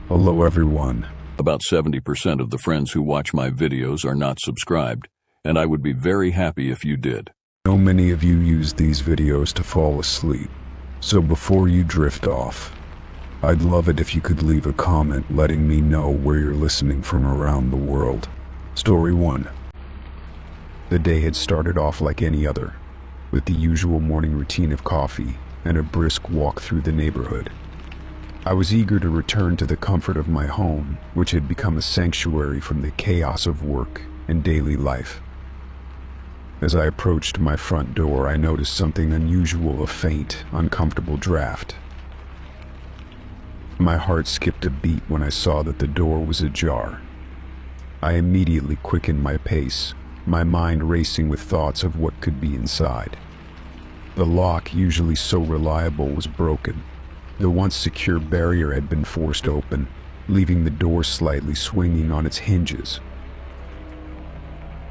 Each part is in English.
Hello everyone. About 70% of the friends who watch my videos are not subscribed, and I would be very happy if you did. I know many of you use these videos to fall asleep, so before you drift off, I'd love it if you could leave a comment letting me know where you're listening from around the world. Story 1. The day had started off like any other, with the usual morning routine of coffee and a brisk walk through the neighborhood. I was eager to return to the comfort of my home, which had become a sanctuary from the chaos of work and daily life. As I approached my front door, I noticed something unusual, a faint, uncomfortable draft. My heart skipped a beat when I saw that the door was ajar. I immediately quickened my pace, my mind racing with thoughts of what could be inside. The lock, usually so reliable, was broken. The once secure barrier had been forced open, leaving the door slightly swinging on its hinges.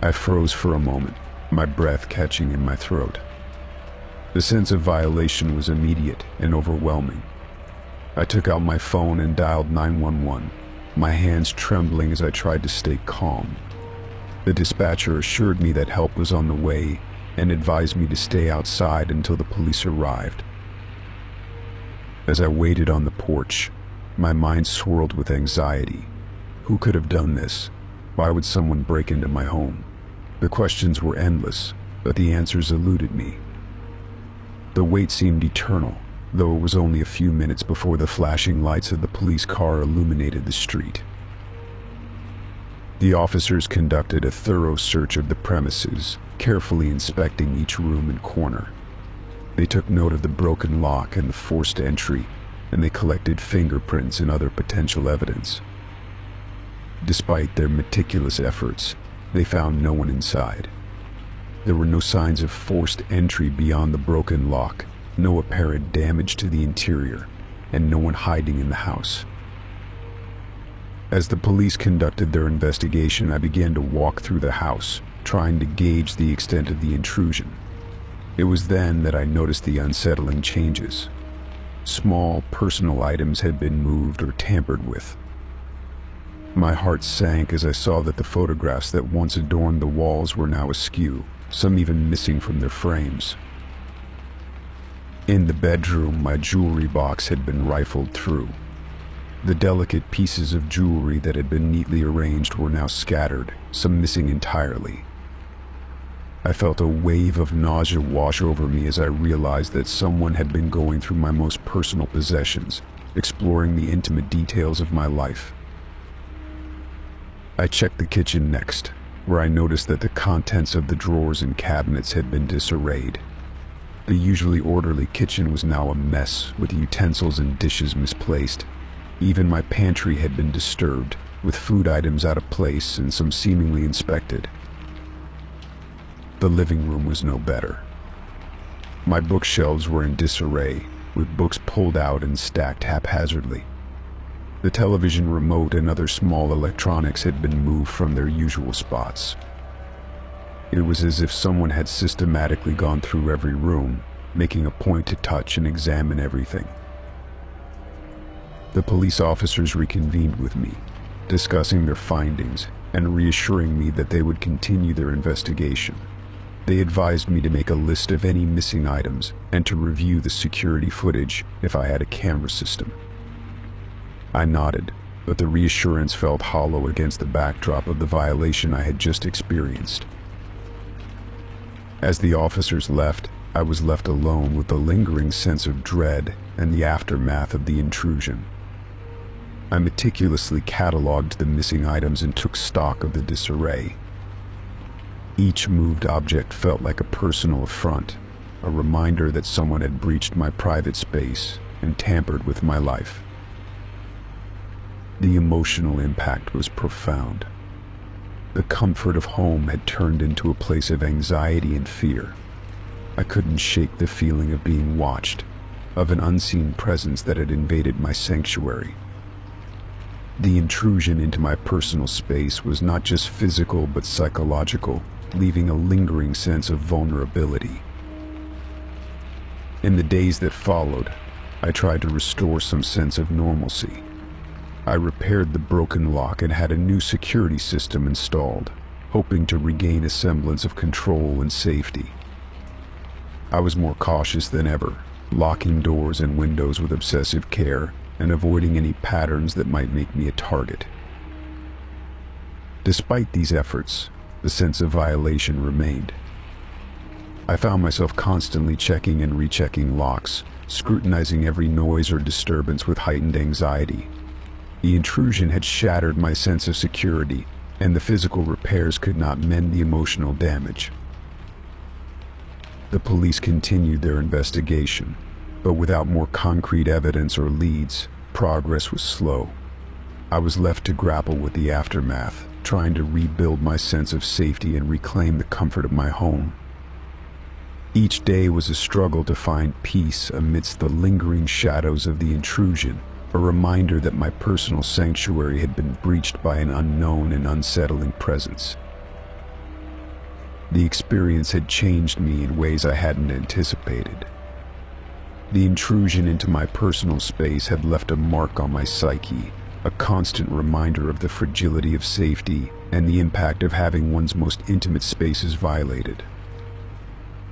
I froze for a moment, my breath catching in my throat. The sense of violation was immediate and overwhelming. I took out my phone and dialed 911, my hands trembling as I tried to stay calm. The dispatcher assured me that help was on the way and advised me to stay outside until the police arrived. As I waited on the porch, my mind swirled with anxiety. Who could have done this? Why would someone break into my home? The questions were endless, but the answers eluded me. The wait seemed eternal, though it was only a few minutes before the flashing lights of the police car illuminated the street. The officers conducted a thorough search of the premises, carefully inspecting each room and corner. They took note of the broken lock and the forced entry, and they collected fingerprints and other potential evidence. Despite their meticulous efforts, they found no one inside. There were no signs of forced entry beyond the broken lock, no apparent damage to the interior, and no one hiding in the house. As the police conducted their investigation, I began to walk through the house, trying to gauge the extent of the intrusion. It was then that I noticed the unsettling changes. Small, personal items had been moved or tampered with. My heart sank as I saw that the photographs that once adorned the walls were now askew, some even missing from their frames. In the bedroom, my jewelry box had been rifled through. The delicate pieces of jewelry that had been neatly arranged were now scattered, some missing entirely. I felt a wave of nausea wash over me as I realized that someone had been going through my most personal possessions, exploring the intimate details of my life. I checked the kitchen next, where I noticed that the contents of the drawers and cabinets had been disarrayed. The usually orderly kitchen was now a mess, with utensils and dishes misplaced. Even my pantry had been disturbed, with food items out of place and some seemingly inspected. The living room was no better. My bookshelves were in disarray, with books pulled out and stacked haphazardly. The television remote and other small electronics had been moved from their usual spots. It was as if someone had systematically gone through every room, making a point to touch and examine everything. The police officers reconvened with me, discussing their findings and reassuring me that they would continue their investigation. They advised me to make a list of any missing items and to review the security footage if I had a camera system. I nodded, but the reassurance felt hollow against the backdrop of the violation I had just experienced. As the officers left, I was left alone with the lingering sense of dread and the aftermath of the intrusion. I meticulously cataloged the missing items and took stock of the disarray. Each moved object felt like a personal affront, a reminder that someone had breached my private space and tampered with my life. The emotional impact was profound. The comfort of home had turned into a place of anxiety and fear. I couldn't shake the feeling of being watched, of an unseen presence that had invaded my sanctuary. The intrusion into my personal space was not just physical but psychological, leaving a lingering sense of vulnerability. In the days that followed, I tried to restore some sense of normalcy. I repaired the broken lock and had a new security system installed, hoping to regain a semblance of control and safety. I was more cautious than ever, locking doors and windows with obsessive care and avoiding any patterns that might make me a target. Despite these efforts, the sense of violation remained. I found myself constantly checking and rechecking locks, scrutinizing every noise or disturbance with heightened anxiety. The intrusion had shattered my sense of security, and the physical repairs could not mend the emotional damage. The police continued their investigation, but without more concrete evidence or leads, progress was slow. I was left to grapple with the aftermath, trying to rebuild my sense of safety and reclaim the comfort of my home. Each day was a struggle to find peace amidst the lingering shadows of the intrusion, a reminder that my personal sanctuary had been breached by an unknown and unsettling presence. The experience had changed me in ways I hadn't anticipated. The intrusion into my personal space had left a mark on my psyche, a constant reminder of the fragility of safety and the impact of having one's most intimate spaces violated.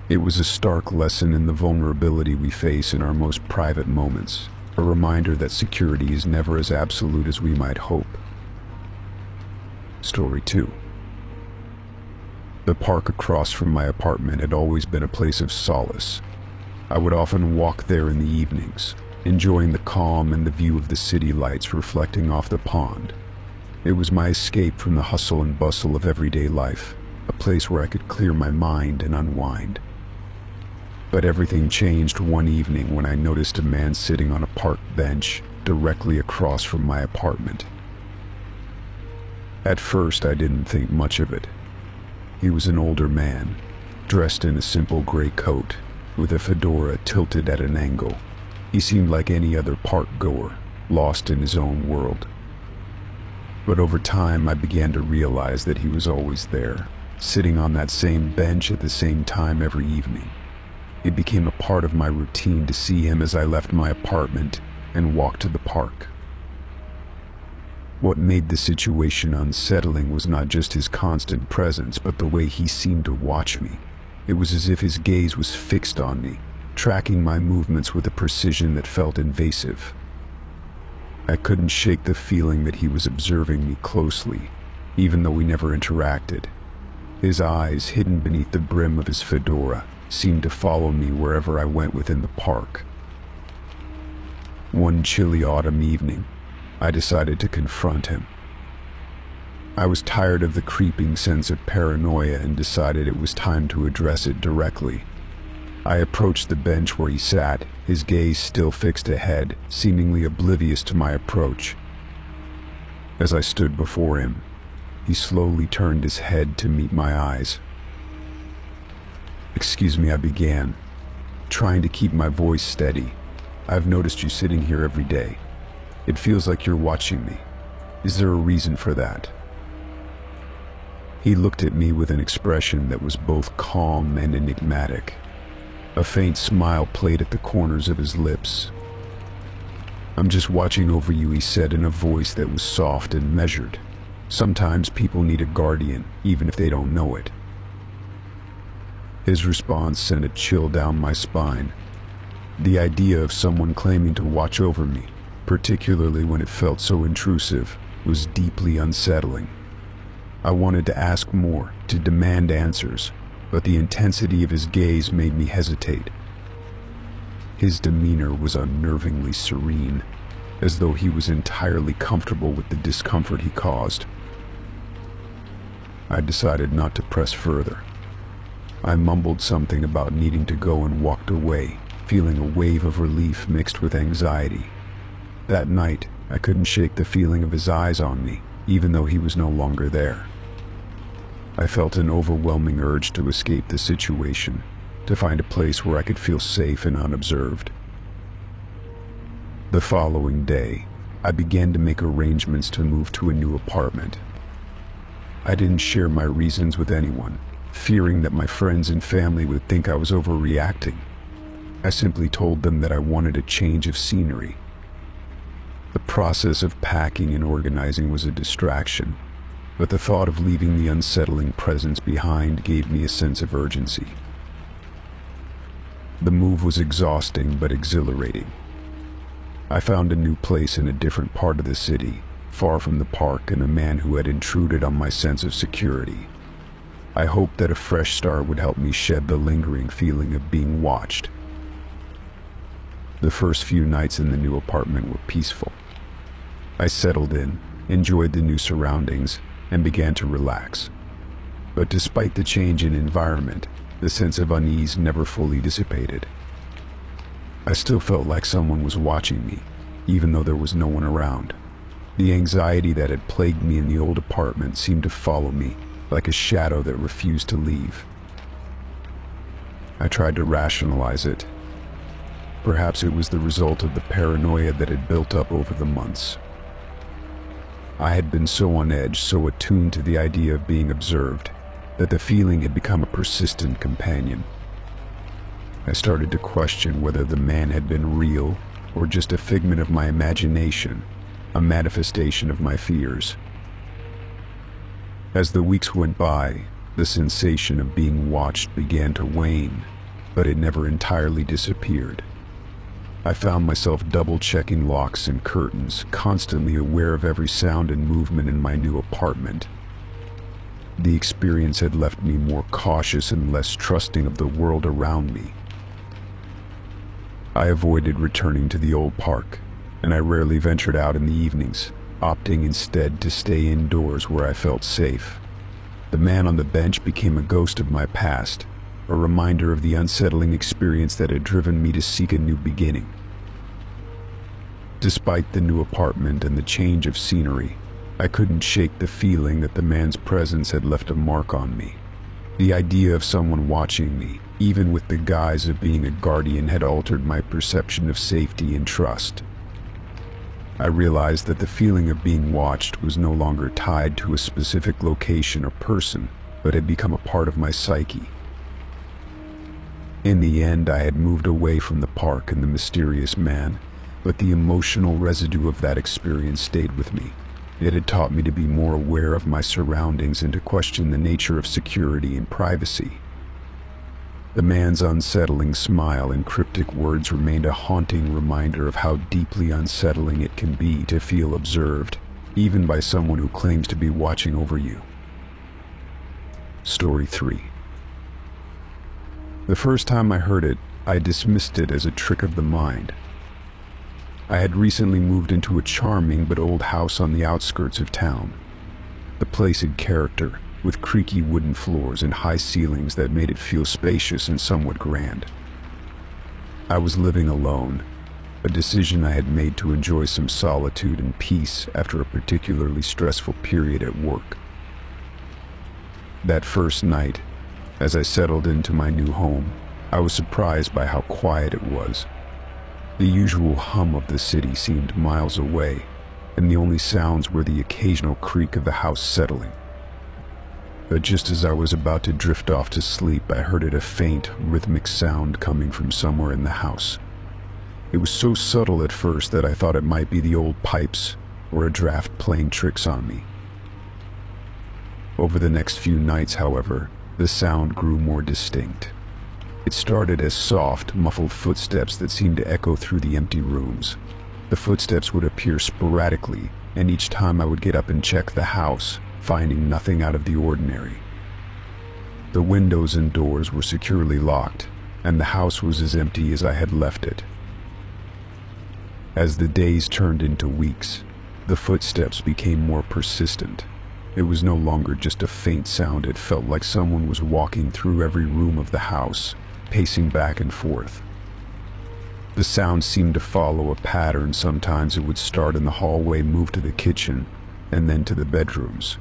It was a stark lesson in the vulnerability we face in our most private moments, a reminder that security is never as absolute as we might hope. Story 2. The park across from my apartment had always been a place of solace. I would often walk there in the evenings, enjoying the calm and the view of the city lights reflecting off the pond. It was my escape from the hustle and bustle of everyday life, a place where I could clear my mind and unwind. But everything changed one evening when I noticed a man sitting on a park bench directly across from my apartment. At first, I didn't think much of it. He was an older man, dressed in a simple gray coat, with a fedora tilted at an angle. He seemed like any other park goer, lost in his own world. But over time, I began to realize that he was always there, sitting on that same bench at the same time every evening. It became a part of my routine to see him as I left my apartment and walked to the park. What made the situation unsettling was not just his constant presence, but the way he seemed to watch me. It was as if his gaze was fixed on me, tracking my movements with a precision that felt invasive. I couldn't shake the feeling that he was observing me closely, even though we never interacted. His eyes, hidden beneath the brim of his fedora, seemed to follow me wherever I went within the park. One chilly autumn evening, I decided to confront him. I was tired of the creeping sense of paranoia and decided it was time to address it directly. I approached the bench where he sat, his gaze still fixed ahead, seemingly oblivious to my approach. As I stood before him, he slowly turned his head to meet my eyes. "Excuse me," I began, trying to keep my voice steady. "I've noticed you sitting here every day. It feels like you're watching me. Is there a reason for that?" He looked at me with an expression that was both calm and enigmatic. A faint smile played at the corners of his lips. "I'm just watching over you," he said in a voice that was soft and measured. "Sometimes people need a guardian, even if they don't know it." His response sent a chill down my spine. The idea of someone claiming to watch over me, particularly when it felt so intrusive, was deeply unsettling. I wanted to ask more, to demand answers, but the intensity of his gaze made me hesitate. His demeanor was unnervingly serene, as though he was entirely comfortable with the discomfort he caused. I decided not to press further. I mumbled something about needing to go and walked away, feeling a wave of relief mixed with anxiety. That night, I couldn't shake the feeling of his eyes on me, even though he was no longer there. I felt an overwhelming urge to escape the situation, to find a place where I could feel safe and unobserved. The following day, I began to make arrangements to move to a new apartment. I didn't share my reasons with anyone, fearing that my friends and family would think I was overreacting. I simply told them that I wanted a change of scenery. The process of packing and organizing was a distraction, but the thought of leaving the unsettling presence behind gave me a sense of urgency. The move was exhausting but exhilarating. I found a new place in a different part of the city, far from the park and a man who had intruded on my sense of security. I hoped that a fresh start would help me shed the lingering feeling of being watched. The first few nights in the new apartment were peaceful. I settled in, enjoyed the new surroundings, and began to relax. But despite the change in environment, the sense of unease never fully dissipated. I still felt like someone was watching me, even though there was no one around. The anxiety that had plagued me in the old apartment seemed to follow me, like a shadow that refused to leave. I tried to rationalize it. Perhaps it was the result of the paranoia that had built up over the months. I had been so on edge, so attuned to the idea of being observed, that the feeling had become a persistent companion. I started to question whether the man had been real or just a figment of my imagination, a manifestation of my fears. As the weeks went by, the sensation of being watched began to wane, but it never entirely disappeared. I found myself double-checking locks and curtains, constantly aware of every sound and movement in my new apartment. The experience had left me more cautious and less trusting of the world around me. I avoided returning to the old park, and I rarely ventured out in the evenings, opting instead to stay indoors where I felt safe. The man on the bench became a ghost of my past, a reminder of the unsettling experience that had driven me to seek a new beginning. Despite the new apartment and the change of scenery, I couldn't shake the feeling that the man's presence had left a mark on me. The idea of someone watching me, even with the guise of being a guardian, had altered my perception of safety and trust. I realized that the feeling of being watched was no longer tied to a specific location or person, but had become a part of my psyche. In the end, I had moved away from the park and the mysterious man, but the emotional residue of that experience stayed with me. It had taught me to be more aware of my surroundings and to question the nature of security and privacy. The man's unsettling smile and cryptic words remained a haunting reminder of how deeply unsettling it can be to feel observed, even by someone who claims to be watching over you. Story 3. The first time I heard it, I dismissed it as a trick of the mind. I had recently moved into a charming but old house on the outskirts of town. The place had character, with creaky wooden floors and high ceilings that made it feel spacious and somewhat grand. I was living alone, a decision I had made to enjoy some solitude and peace after a particularly stressful period at work. That first night, as I settled into my new home, I was surprised by how quiet it was. The usual hum of the city seemed miles away, and the only sounds were the occasional creak of the house settling. But just as I was about to drift off to sleep, I heard a faint, rhythmic sound coming from somewhere in the house. It was so subtle at first that I thought it might be the old pipes or a draft playing tricks on me. Over the next few nights, however, the sound grew more distinct. It started as soft, muffled footsteps that seemed to echo through the empty rooms. The footsteps would appear sporadically, and each time I would get up and check the house, finding nothing out of the ordinary. The windows and doors were securely locked, and the house was as empty as I had left it. As the days turned into weeks, the footsteps became more persistent. It was no longer just a faint sound, it felt like someone was walking through every room of the house, pacing back and forth. The sound seemed to follow a pattern. Sometimes it would start in the hallway, move to the kitchen, and then to the bedrooms.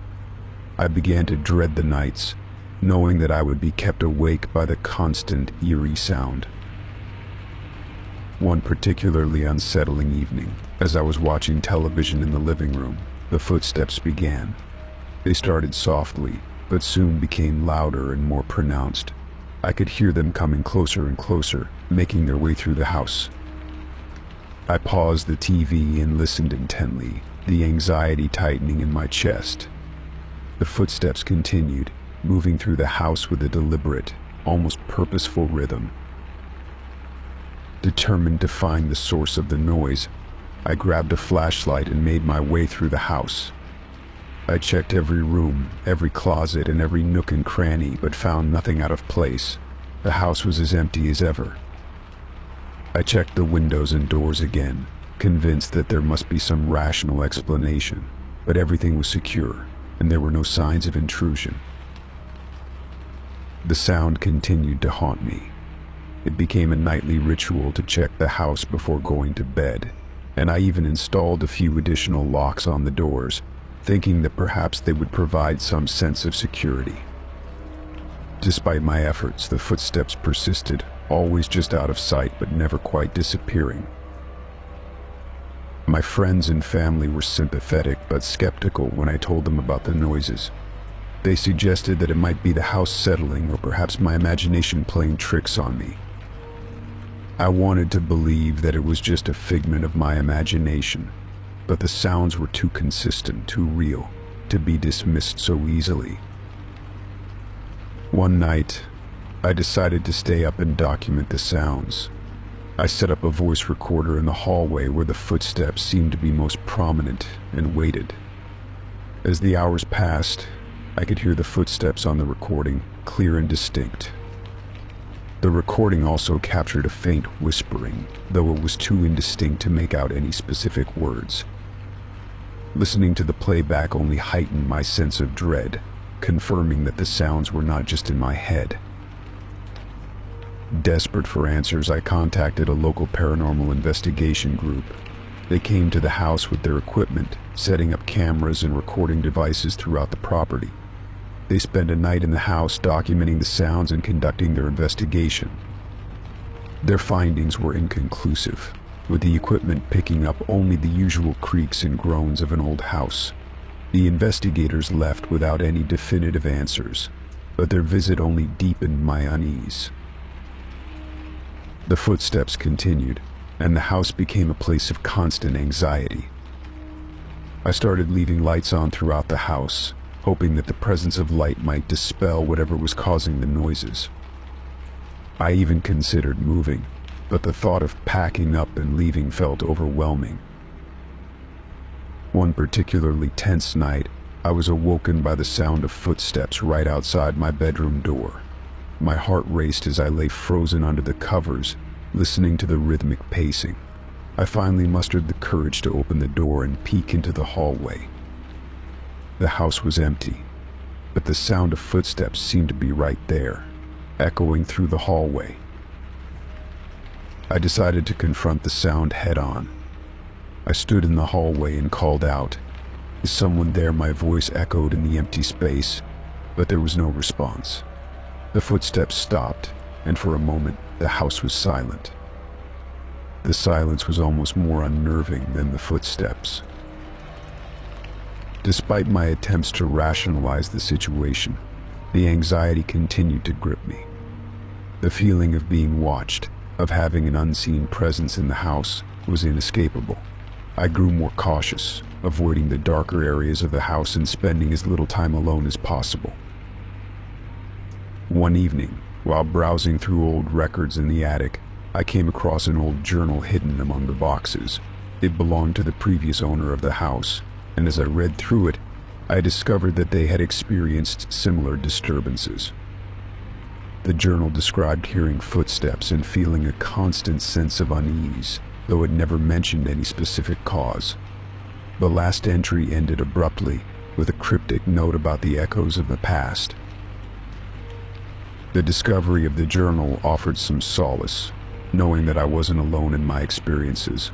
I began to dread the nights, knowing that I would be kept awake by the constant, eerie sound. One particularly unsettling evening, as I was watching television in the living room, the footsteps began. They started softly, but soon became louder and more pronounced. I could hear them coming closer and closer, making their way through the house. I paused the TV and listened intently, the anxiety tightening in my chest. The footsteps continued, moving through the house with a deliberate, almost purposeful rhythm. Determined to find the source of the noise, I grabbed a flashlight and made my way through the house. I checked every room, every closet, and every nook and cranny, but found nothing out of place. The house was as empty as ever. I checked the windows and doors again, convinced that there must be some rational explanation, but everything was secure, and there were no signs of intrusion. The sound continued to haunt me. It became a nightly ritual to check the house before going to bed, and I even installed a few additional locks on the doors, thinking that perhaps they would provide some sense of security. Despite my efforts, the footsteps persisted, always just out of sight but never quite disappearing. My friends and family were sympathetic but skeptical when I told them about the noises. They suggested that it might be the house settling or perhaps my imagination playing tricks on me. I wanted to believe that it was just a figment of my imagination, but the sounds were too consistent, too real, to be dismissed so easily. One night, I decided to stay up and document the sounds. I set up a voice recorder in the hallway where the footsteps seemed to be most prominent and waited. As the hours passed, I could hear the footsteps on the recording, clear and distinct. The recording also captured a faint whispering, though it was too indistinct to make out any specific words. Listening to the playback only heightened my sense of dread, confirming that the sounds were not just in my head. Desperate for answers, I contacted a local paranormal investigation group. They came to the house with their equipment, setting up cameras and recording devices throughout the property. They spent a night in the house documenting the sounds and conducting their investigation. Their findings were inconclusive, with the equipment picking up only the usual creaks and groans of an old house. The investigators left without any definitive answers, but their visit only deepened my unease. The footsteps continued, and the house became a place of constant anxiety. I started leaving lights on throughout the house, hoping that the presence of light might dispel whatever was causing the noises. I even considered moving, but the thought of packing up and leaving felt overwhelming. One particularly tense night, I was awoken by the sound of footsteps right outside my bedroom door. My heart raced as I lay frozen under the covers, listening to the rhythmic pacing. I finally mustered the courage to open the door and peek into the hallway. The house was empty, but the sound of footsteps seemed to be right there, echoing through the hallway. I decided to confront the sound head-on. I stood in the hallway and called out. "Is someone there?" My voice echoed in the empty space, but there was no response. The footsteps stopped, and for a moment, the house was silent. The silence was almost more unnerving than the footsteps. Despite my attempts to rationalize the situation, the anxiety continued to grip me. The feeling of being watched, of having an unseen presence in the house, was inescapable. I grew more cautious, avoiding the darker areas of the house and spending as little time alone as possible. One evening, while browsing through old records in the attic, I came across an old journal hidden among the boxes. It belonged to the previous owner of the house, and as I read through it, I discovered that they had experienced similar disturbances. The journal described hearing footsteps and feeling a constant sense of unease, though it never mentioned any specific cause. The last entry ended abruptly, with a cryptic note about the echoes of the past. The discovery of the journal offered some solace, knowing that I wasn't alone in my experiences.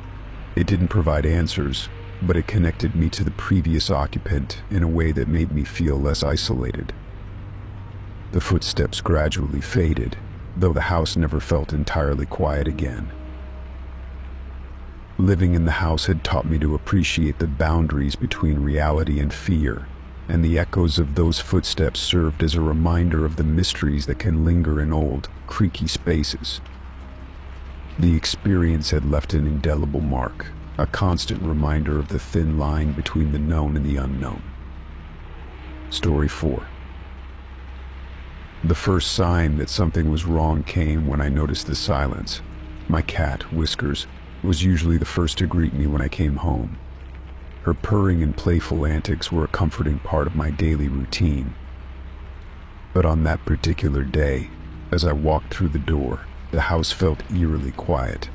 It didn't provide answers, but it connected me to the previous occupant in a way that made me feel less isolated. The footsteps gradually faded, though the house never felt entirely quiet again. Living in the house had taught me to appreciate the boundaries between reality and fear, and the echoes of those footsteps served as a reminder of the mysteries that can linger in old, creaky spaces. The experience had left an indelible mark, a constant reminder of the thin line between the known and the unknown. Story 4. The first sign that something was wrong came when I noticed the silence. My cat, Whiskers, was usually the first to greet me when I came home. Her purring and playful antics were a comforting part of my daily routine. But on that particular day, as I walked through the door, the house felt eerily quiet.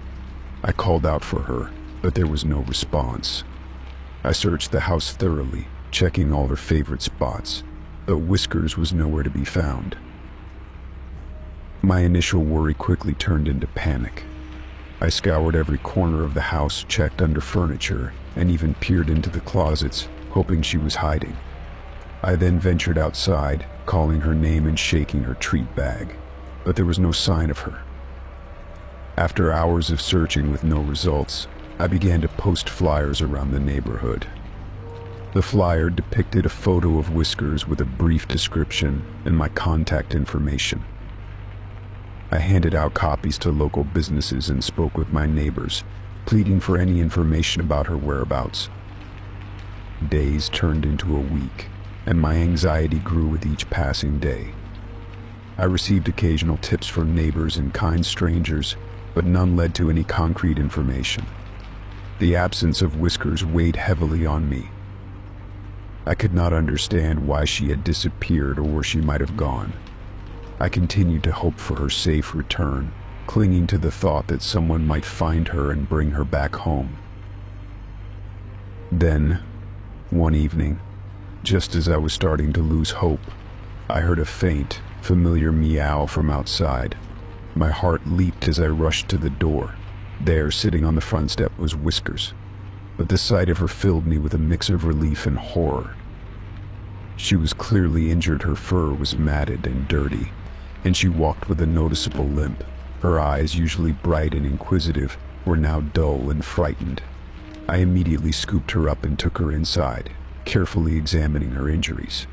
I called out for her, but there was no response. I searched the house thoroughly, checking all her favorite spots, but Whiskers was nowhere to be found. My initial worry quickly turned into panic. I scoured every corner of the house, checked under furniture, and even peered into the closets, hoping she was hiding. I then ventured outside, calling her name and shaking her treat bag, but there was no sign of her. After hours of searching with no results, I began to post flyers around the neighborhood. The flyer depicted a photo of Whiskers with a brief description and my contact information. I handed out copies to local businesses and spoke with my neighbors, pleading for any information about her whereabouts. Days turned into a week, and my anxiety grew with each passing day. I received occasional tips from neighbors and kind strangers, but none led to any concrete information. The absence of Whiskers weighed heavily on me. I could not understand why she had disappeared or where she might have gone. I continued to hope for her safe return, clinging to the thought that someone might find her and bring her back home. Then, one evening, just as I was starting to lose hope, I heard a faint, familiar meow from outside. My heart leaped as I rushed to the door. There, sitting on the front step, was Whiskers, but the sight of her filled me with a mix of relief and horror. She was clearly injured. Her fur was matted and dirty, and she walked with a noticeable limp. Her eyes, usually bright and inquisitive, were now dull and frightened. I immediately scooped her up and took her inside, carefully examining her injuries.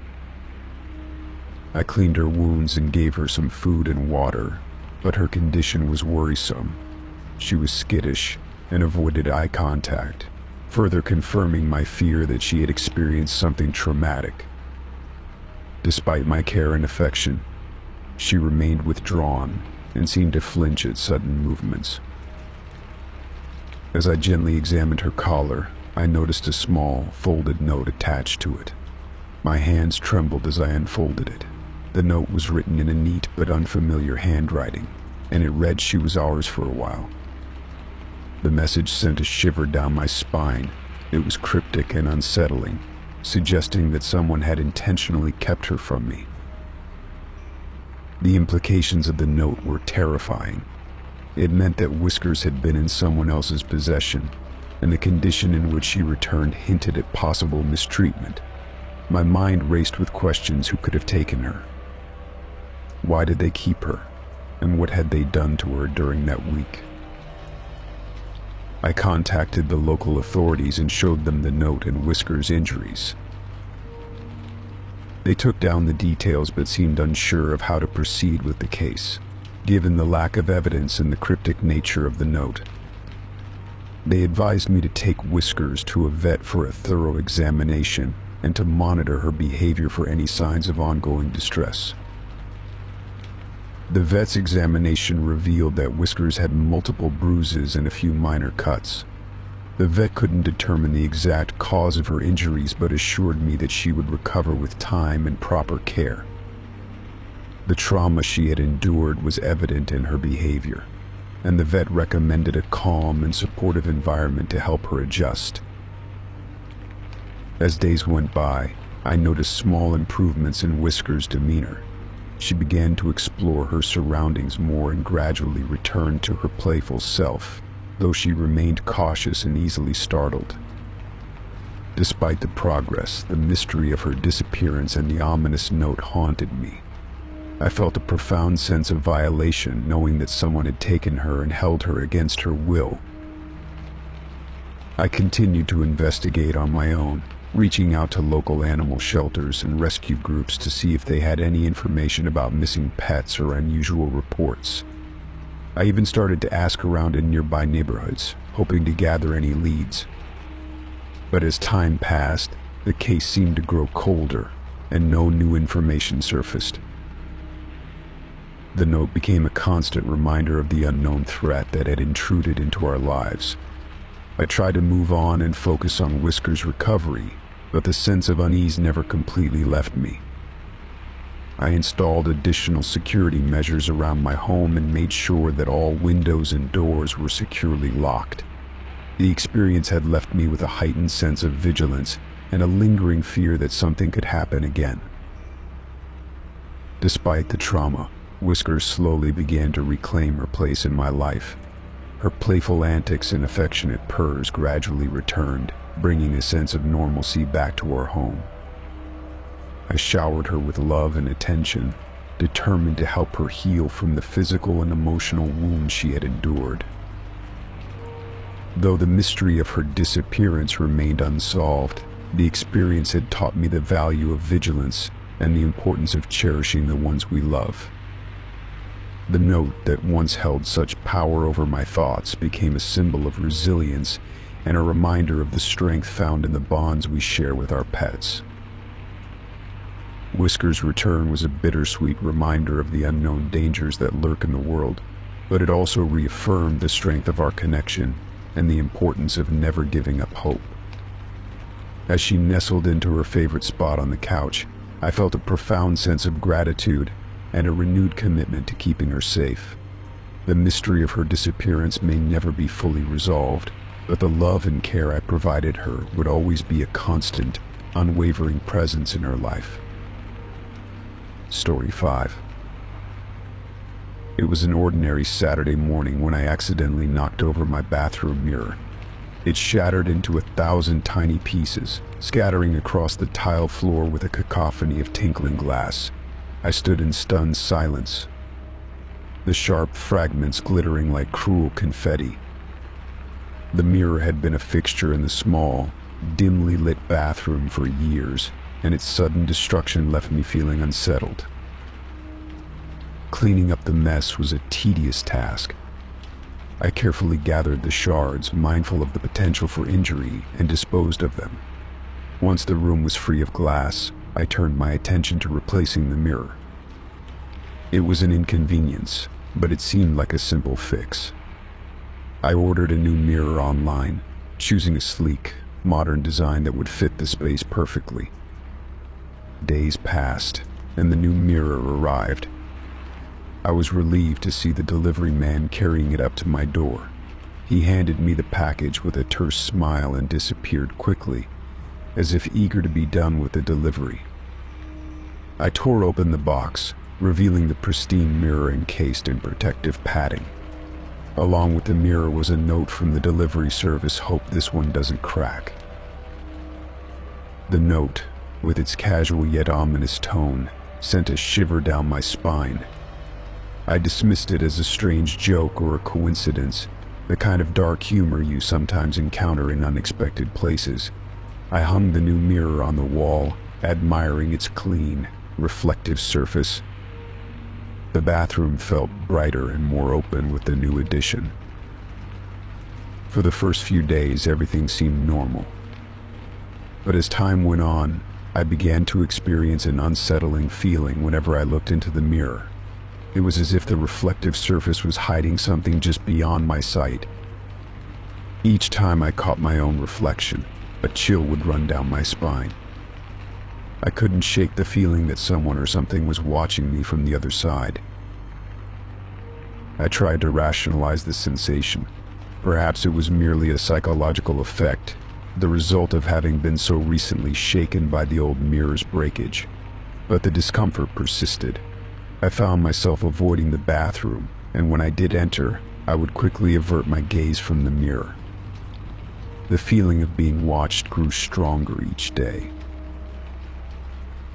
I cleaned her wounds and gave her some food and water, but her condition was worrisome. She was skittish and avoided eye contact, further confirming my fear that she had experienced something traumatic. Despite my care and affection, she remained withdrawn and seemed to flinch at sudden movements. As I gently examined her collar, I noticed a small, folded note attached to it. My hands trembled as I unfolded it. The note was written in a neat but unfamiliar handwriting, and it read she was ours for a while. The message sent a shiver down my spine. It was cryptic and unsettling, suggesting that someone had intentionally kept her from me. The implications of the note were terrifying. It meant that Whiskers had been in someone else's possession, and the condition in which she returned hinted at possible mistreatment. My mind raced with questions: who could have taken her? Why did they keep her? And what had they done to her during that week? I contacted the local authorities and showed them the note and Whiskers' injuries. They took down the details but seemed unsure of how to proceed with the case, given the lack of evidence and the cryptic nature of the note. They advised me to take Whiskers to a vet for a thorough examination and to monitor her behavior for any signs of ongoing distress. The vet's examination revealed that Whiskers had multiple bruises and a few minor cuts. The vet couldn't determine the exact cause of her injuries but assured me that she would recover with time and proper care. The trauma she had endured was evident in her behavior, and the vet recommended a calm and supportive environment to help her adjust. As days went by, I noticed small improvements in Whiskers' demeanor. She began to explore her surroundings more and gradually returned to her playful self, though she remained cautious and easily startled. Despite the progress, the mystery of her disappearance and the ominous note haunted me. I felt a profound sense of violation knowing that someone had taken her and held her against her will. I continued to investigate on my own, reaching out to local animal shelters and rescue groups to see if they had any information about missing pets or unusual reports. I even started to ask around in nearby neighborhoods, hoping to gather any leads. But as time passed, the case seemed to grow colder, and no new information surfaced. The note became a constant reminder of the unknown threat that had intruded into our lives. I tried to move on and focus on Whisker's recovery, but the sense of unease never completely left me. I installed additional security measures around my home and made sure that all windows and doors were securely locked. The experience had left me with a heightened sense of vigilance and a lingering fear that something could happen again. Despite the trauma, Whisker slowly began to reclaim her place in my life. Her playful antics and affectionate purrs gradually returned, bringing a sense of normalcy back to our home. I showered her with love and attention, determined to help her heal from the physical and emotional wounds she had endured. Though the mystery of her disappearance remained unsolved, the experience had taught me the value of vigilance and the importance of cherishing the ones we love. The note that once held such power over my thoughts became a symbol of resilience and a reminder of the strength found in the bonds we share with our pets. Whisker's return was a bittersweet reminder of the unknown dangers that lurk in the world, but it also reaffirmed the strength of our connection and the importance of never giving up hope. As she nestled into her favorite spot on the couch, I felt a profound sense of gratitude and a renewed commitment to keeping her safe. The mystery of her disappearance may never be fully resolved, but the love and care I provided her would always be a constant, unwavering presence in her life. Story 5. It was an ordinary Saturday morning when I accidentally knocked over my bathroom mirror. It shattered into 1,000 tiny pieces, scattering across the tile floor with a cacophony of tinkling glass. I stood in stunned silence, the sharp fragments glittering like cruel confetti. The mirror had been a fixture in the small, dimly lit bathroom for years, and its sudden destruction left me feeling unsettled. Cleaning up the mess was a tedious task. I carefully gathered the shards, mindful of the potential for injury, and disposed of them. Once the room was free of glass, I turned my attention to replacing the mirror. It was an inconvenience, but it seemed like a simple fix. I ordered a new mirror online, choosing a sleek, modern design that would fit the space perfectly. Days passed, and the new mirror arrived. I was relieved to see the delivery man carrying it up to my door. He handed me the package with a terse smile and disappeared quickly, as if eager to be done with the delivery. I tore open the box, revealing the pristine mirror encased in protective padding. Along with the mirror was a note from the delivery service: "Hope this one doesn't crack." The note, with its casual yet ominous tone, sent a shiver down my spine. I dismissed it as a strange joke or a coincidence, the kind of dark humor you sometimes encounter in unexpected places. I hung the new mirror on the wall, admiring its clean, reflective surface. The bathroom felt brighter and more open with the new addition. For the first few days, everything seemed normal. But as time went on, I began to experience an unsettling feeling whenever I looked into the mirror. It was as if the reflective surface was hiding something just beyond my sight. Each time I caught my own reflection, a chill would run down my spine. I couldn't shake the feeling that someone or something was watching me from the other side. I tried to rationalize this sensation. Perhaps it was merely a psychological effect, the result of having been so recently shaken by the old mirror's breakage. But the discomfort persisted. I found myself avoiding the bathroom, and when I did enter, I would quickly avert my gaze from the mirror. The feeling of being watched grew stronger each day.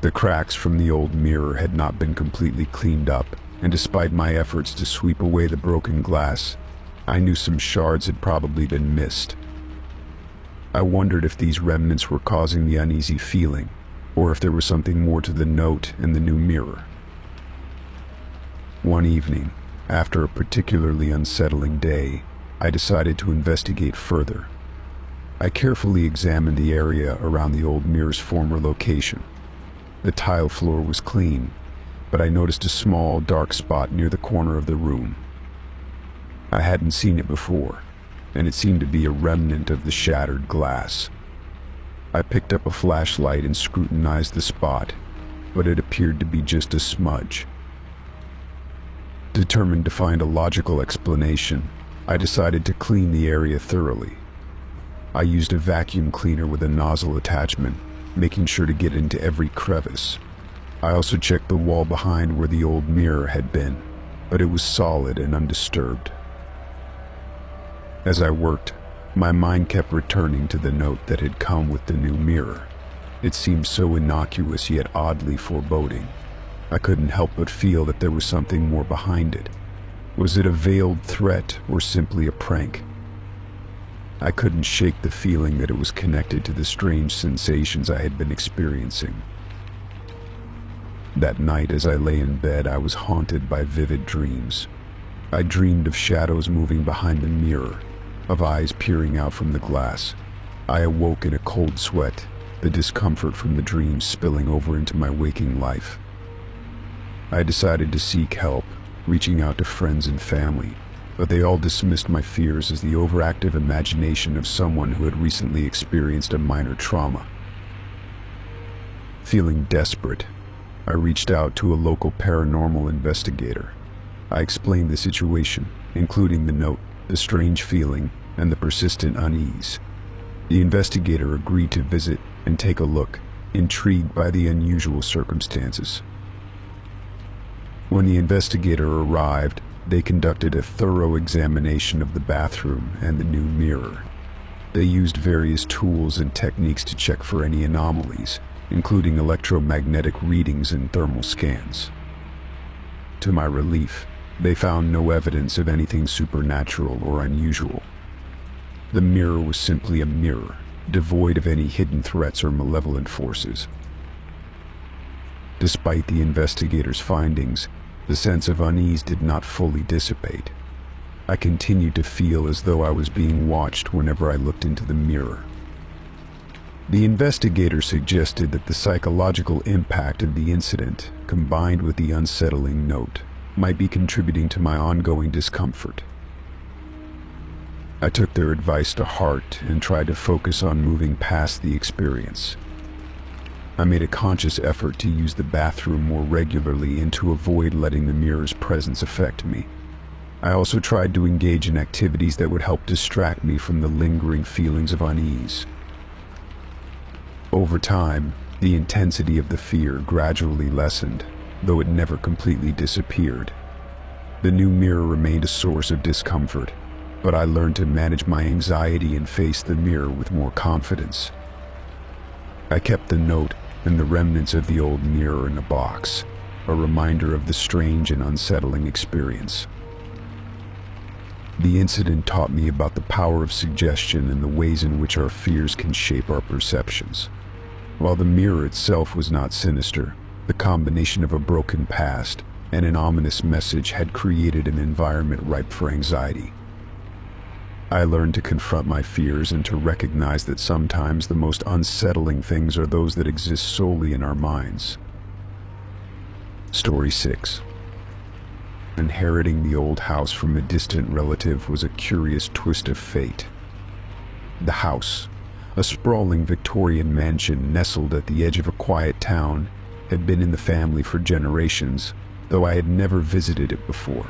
The cracks from the old mirror had not been completely cleaned up, and despite my efforts to sweep away the broken glass, I knew some shards had probably been missed. I wondered if these remnants were causing the uneasy feeling, or if there was something more to the note and the new mirror. One evening, After a particularly unsettling day, I decided to investigate further. I carefully examined the area around the old mirror's former location. The tile floor was clean, but I noticed a small, dark spot near the corner of the room. I hadn't seen it before, and it seemed to be a remnant of the shattered glass. I picked up a flashlight and scrutinized the spot, but it appeared to be just a smudge. Determined to find a logical explanation, I decided to clean the area thoroughly. I used a vacuum cleaner with a nozzle attachment, making sure to get into every crevice. I also checked the wall behind where the old mirror had been, but it was solid and undisturbed. As I worked, my mind kept returning to the note that had come with the new mirror. It seemed so innocuous yet oddly foreboding. I couldn't help but feel that there was something more behind it. Was it a veiled threat or simply a prank? I couldn't shake the feeling that it was connected to the strange sensations I had been experiencing. That night, as I lay in bed, I was haunted by vivid dreams. I dreamed of shadows moving behind the mirror, of eyes peering out from the glass. I awoke in a cold sweat, the discomfort from the dreams spilling over into my waking life. I decided to seek help, reaching out to friends and family, but they all dismissed my fears as the overactive imagination of someone who had recently experienced a minor trauma. Feeling desperate, I reached out to a local paranormal investigator. I explained the situation, including the note, the strange feeling, and the persistent unease. The investigator agreed to visit and take a look, intrigued by the unusual circumstances. When the investigator arrived, they conducted a thorough examination of the bathroom and the new mirror. They used various tools and techniques to check for any anomalies, including electromagnetic readings and thermal scans. To my relief, they found no evidence of anything supernatural or unusual. The mirror was simply a mirror, devoid of any hidden threats or malevolent forces. Despite the investigators' findings, the sense of unease did not fully dissipate. I continued to feel as though I was being watched whenever I looked into the mirror. The investigator suggested that the psychological impact of the incident, combined with the unsettling note, might be contributing to my ongoing discomfort. I took their advice to heart and tried to focus on moving past the experience. I made a conscious effort to use the bathroom more regularly and to avoid letting the mirror's presence affect me. I also tried to engage in activities that would help distract me from the lingering feelings of unease. Over time, the intensity of the fear gradually lessened, though it never completely disappeared. The new mirror remained a source of discomfort, but I learned to manage my anxiety and face the mirror with more confidence. I kept the note and the remnants of the old mirror in a box, a reminder of the strange and unsettling experience. The incident taught me about the power of suggestion and the ways in which our fears can shape our perceptions. While the mirror itself was not sinister, the combination of a broken past and an ominous message had created an environment ripe for anxiety. I learned to confront my fears and to recognize that sometimes the most unsettling things are those that exist solely in our minds. Story 6. Inheriting the old house from a distant relative was a curious twist of fate. The house, a sprawling Victorian mansion nestled at the edge of a quiet town, had been in the family for generations, though I had never visited it before.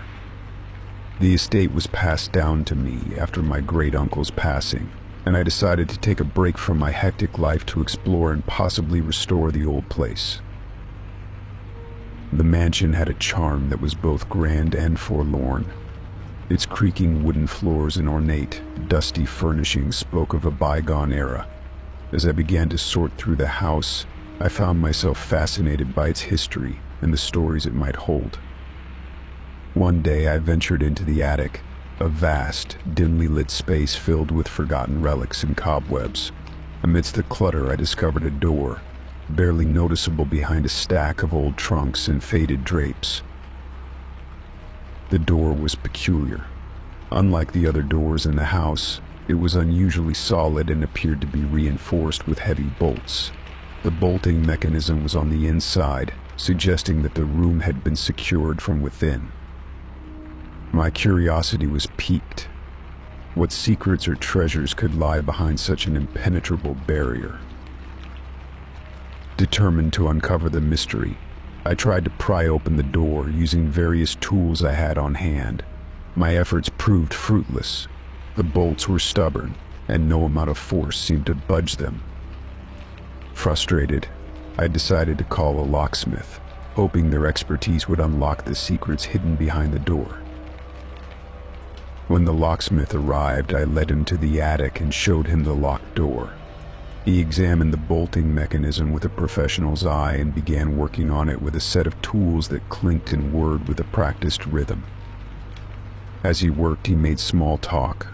The estate was passed down to me after my great-uncle's passing, and I decided to take a break from my hectic life to explore and possibly restore the old place. The mansion had a charm that was both grand and forlorn. Its creaking wooden floors and ornate, dusty furnishings spoke of a bygone era. As I began to sort through the house, I found myself fascinated by its history and the stories it might hold. One day I ventured into the attic, a vast, dimly lit space filled with forgotten relics and cobwebs. Amidst the clutter I discovered a door, barely noticeable behind a stack of old trunks and faded drapes. The door was peculiar. Unlike the other doors in the house, it was unusually solid and appeared to be reinforced with heavy bolts. The bolting mechanism was on the inside, suggesting that the room had been secured from within. My curiosity was piqued. What secrets or treasures could lie behind such an impenetrable barrier? Determined to uncover the mystery, I tried to pry open the door using various tools I had on hand. My efforts proved fruitless. The bolts were stubborn, and no amount of force seemed to budge them. Frustrated, I decided to call a locksmith, hoping their expertise would unlock the secrets hidden behind the door. When the locksmith arrived, I led him to the attic and showed him the locked door. He examined the bolting mechanism with a professional's eye and began working on it with a set of tools that clinked and whirred with a practiced rhythm. As he worked, he made small talk,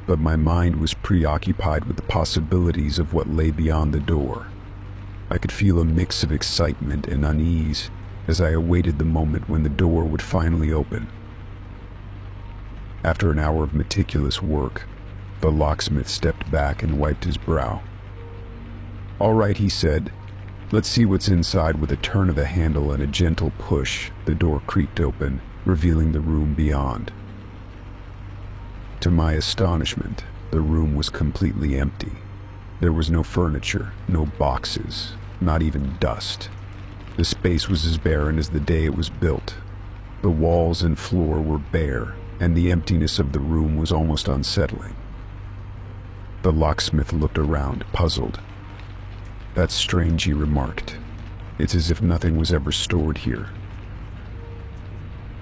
but my mind was preoccupied with the possibilities of what lay beyond the door. I could feel a mix of excitement and unease as I awaited the moment when the door would finally open. After an hour of meticulous work, the locksmith stepped back and wiped his brow. "All right," he said. "Let's see what's inside." With a turn of the handle and a gentle push, the door creaked open, revealing the room beyond. To my astonishment, the room was completely empty. There was no furniture, no boxes, not even dust. The space was as barren as the day it was built. The walls and floor were bare, and the emptiness of the room was almost unsettling. The locksmith looked around, puzzled. "That's strange," he remarked. "It's as if nothing was ever stored here."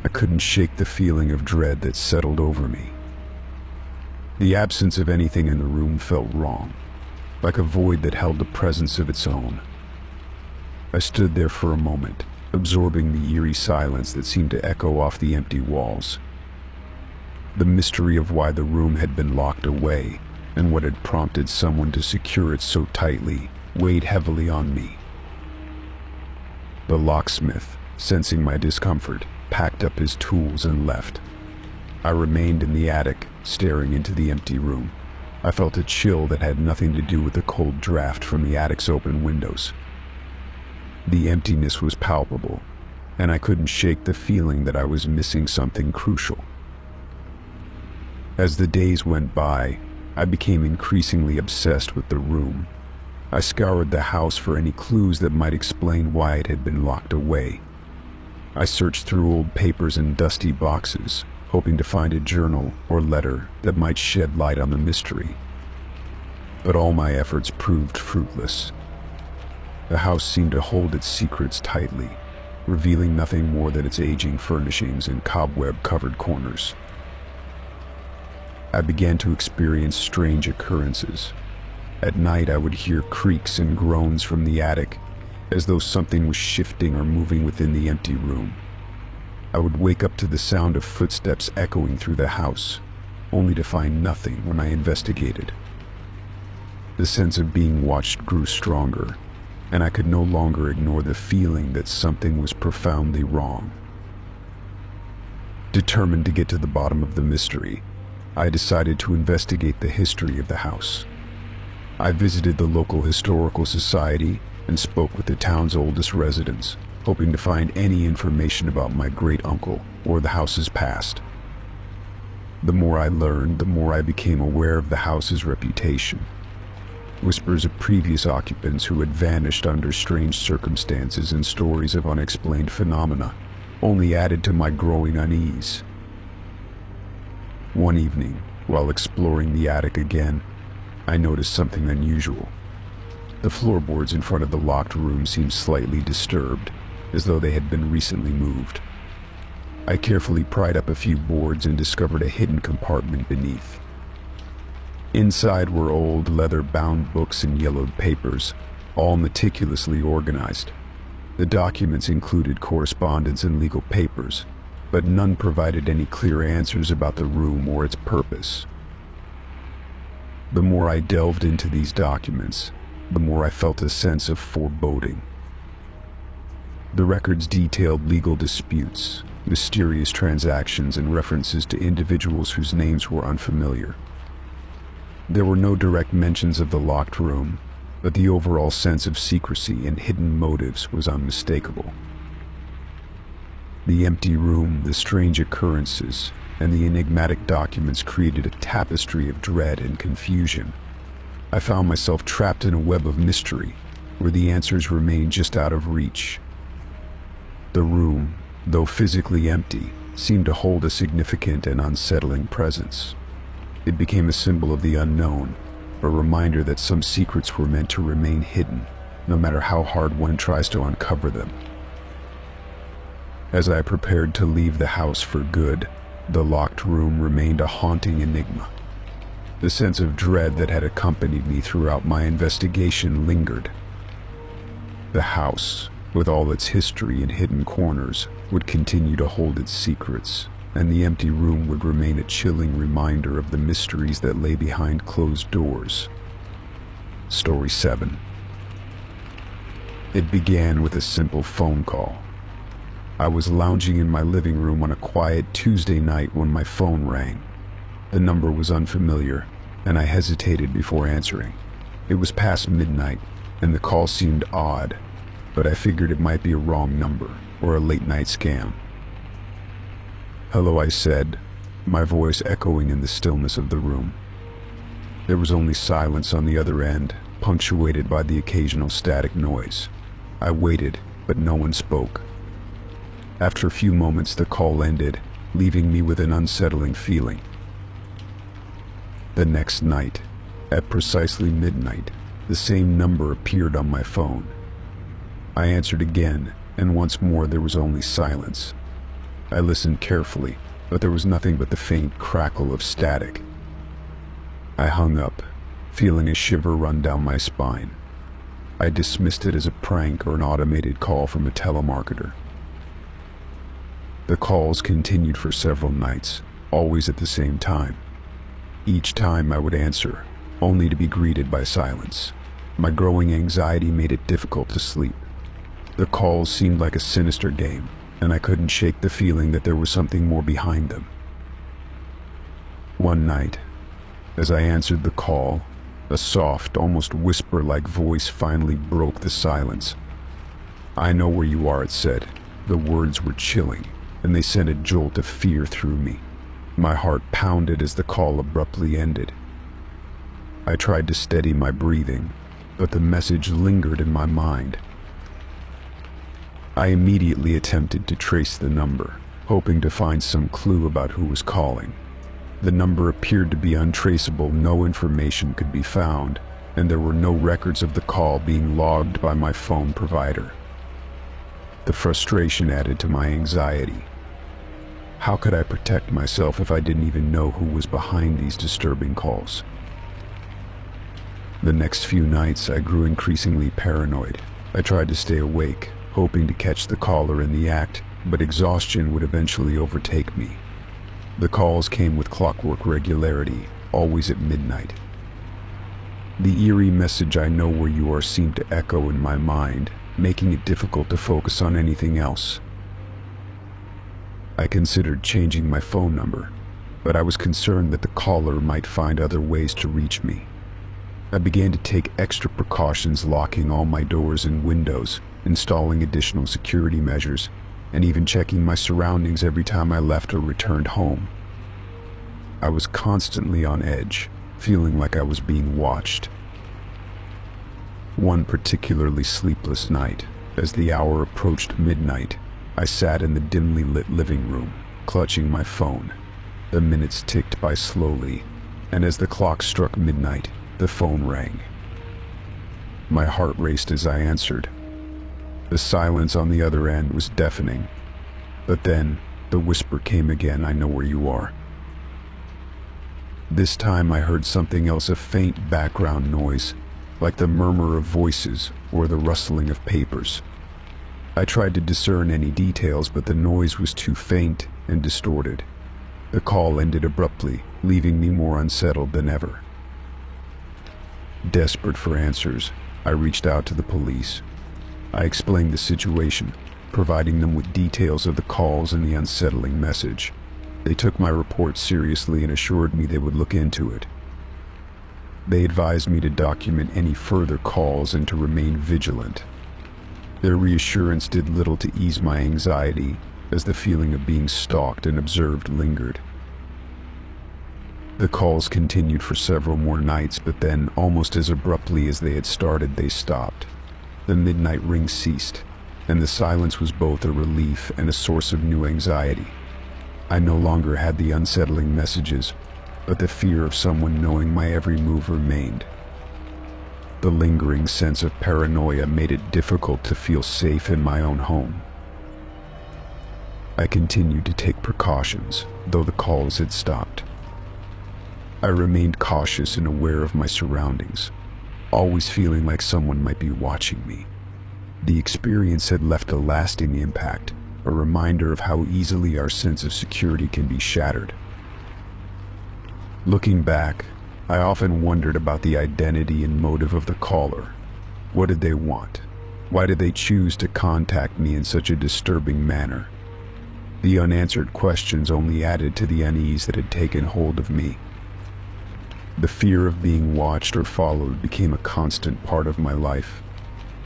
I couldn't shake the feeling of dread that settled over me. The absence of anything in the room felt wrong, like a void that held a presence of its own. I stood there for a moment, absorbing the eerie silence that seemed to echo off the empty walls. The mystery of why the room had been locked away, and what had prompted someone to secure it so tightly, weighed heavily on me. The locksmith, sensing my discomfort, packed up his tools and left. I remained in the attic, staring into the empty room. I felt a chill that had nothing to do with the cold draft from the attic's open windows. The emptiness was palpable, and I couldn't shake the feeling that I was missing something crucial. As the days went by, I became increasingly obsessed with the room. I scoured the house for any clues that might explain why it had been locked away. I searched through old papers and dusty boxes, hoping to find a journal or letter that might shed light on the mystery. But all my efforts proved fruitless. The house seemed to hold its secrets tightly, revealing nothing more than its aging furnishings and cobweb-covered corners. I began to experience strange occurrences. At night, I would hear creaks and groans from the attic, as though something was shifting or moving within the empty room. I would wake up to the sound of footsteps echoing through the house, only to find nothing when I investigated. The sense of being watched grew stronger, and I could no longer ignore the feeling that something was profoundly wrong. Determined to get to the bottom of the mystery, I decided to investigate the history of the house. I visited the local historical society and spoke with the town's oldest residents, hoping to find any information about my great-uncle or the house's past. The more I learned, the more I became aware of the house's reputation. Whispers of previous occupants who had vanished under strange circumstances and stories of unexplained phenomena only added to my growing unease. One evening, while exploring the attic again, I noticed something unusual. The floorboards in front of the locked room seemed slightly disturbed, as though they had been recently moved. I carefully pried up a few boards and discovered a hidden compartment beneath. Inside were old leather-bound books and yellowed papers, all meticulously organized. The documents included correspondence and legal papers, but none provided any clear answers about the room or its purpose. The more I delved into these documents, the more I felt a sense of foreboding. The records detailed legal disputes, mysterious transactions, and references to individuals whose names were unfamiliar. There were no direct mentions of the locked room, but the overall sense of secrecy and hidden motives was unmistakable. The empty room, the strange occurrences, and the enigmatic documents created a tapestry of dread and confusion. I found myself trapped in a web of mystery, where the answers remained just out of reach. The room, though physically empty, seemed to hold a significant and unsettling presence. It became a symbol of the unknown, a reminder that some secrets were meant to remain hidden, no matter how hard one tries to uncover them. As I prepared to leave the house for good, the locked room remained a haunting enigma. The sense of dread that had accompanied me throughout my investigation lingered. The house, with all its history and hidden corners, would continue to hold its secrets, and the empty room would remain a chilling reminder of the mysteries that lay behind closed doors. Story 7. It began with a simple phone call. I was lounging in my living room on a quiet Tuesday night when my phone rang. The number was unfamiliar, and I hesitated before answering. It was past midnight, and the call seemed odd, but I figured it might be a wrong number or a late-night scam. "Hello," I said, my voice echoing in the stillness of the room. There was only silence on the other end, punctuated by the occasional static noise. I waited, but no one spoke. After a few moments, the call ended, leaving me with an unsettling feeling. The next night, at precisely midnight, the same number appeared on my phone. I answered again, and once more there was only silence. I listened carefully, but there was nothing but the faint crackle of static. I hung up, feeling a shiver run down my spine. I dismissed it as a prank or an automated call from a telemarketer. The calls continued for several nights, always at the same time. Each time I would answer, only to be greeted by silence. My growing anxiety made it difficult to sleep. The calls seemed like a sinister game, and I couldn't shake the feeling that there was something more behind them. One night, as I answered the call, a soft, almost whisper-like voice finally broke the silence. "I know where you are," it said. The words were chilling, and they sent a jolt of fear through me. My heart pounded as the call abruptly ended. I tried to steady my breathing, but the message lingered in my mind. I immediately attempted to trace the number, hoping to find some clue about who was calling. The number appeared to be untraceable, no information could be found, and there were no records of the call being logged by my phone provider. The frustration added to my anxiety. How could I protect myself if I didn't even know who was behind these disturbing calls? The next few nights, I grew increasingly paranoid. I tried to stay awake, hoping to catch the caller in the act, but exhaustion would eventually overtake me. The calls came with clockwork regularity, always at midnight. The eerie message, "I know where you are," seemed to echo in my mind, making it difficult to focus on anything else. I considered changing my phone number, but I was concerned that the caller might find other ways to reach me. I began to take extra precautions, locking all my doors and windows, installing additional security measures, and even checking my surroundings every time I left or returned home. I was constantly on edge, feeling like I was being watched. One particularly sleepless night, as the hour approached midnight, I sat in the dimly lit living room, clutching my phone. The minutes ticked by slowly, and as the clock struck midnight, the phone rang. My heart raced as I answered. The silence on the other end was deafening, but then the whisper came again, "I know where you are." This time I heard something else, a faint background noise, like the murmur of voices or the rustling of papers. I tried to discern any details, but the noise was too faint and distorted. The call ended abruptly, leaving me more unsettled than ever. Desperate for answers, I reached out to the police. I explained the situation, providing them with details of the calls and the unsettling message. They took my report seriously and assured me they would look into it. They advised me to document any further calls and to remain vigilant. Their reassurance did little to ease my anxiety, as the feeling of being stalked and observed lingered. The calls continued for several more nights, but then, almost as abruptly as they had started, they stopped. The midnight ring ceased, and the silence was both a relief and a source of new anxiety. I no longer had the unsettling messages, but the fear of someone knowing my every move remained. The lingering sense of paranoia made it difficult to feel safe in my own home. I continued to take precautions, though the calls had stopped. I remained cautious and aware of my surroundings, always feeling like someone might be watching me. The experience had left a lasting impact, a reminder of how easily our sense of security can be shattered. Looking back, I often wondered about the identity and motive of the caller. What did they want? Why did they choose to contact me in such a disturbing manner? The unanswered questions only added to the unease that had taken hold of me. The fear of being watched or followed became a constant part of my life,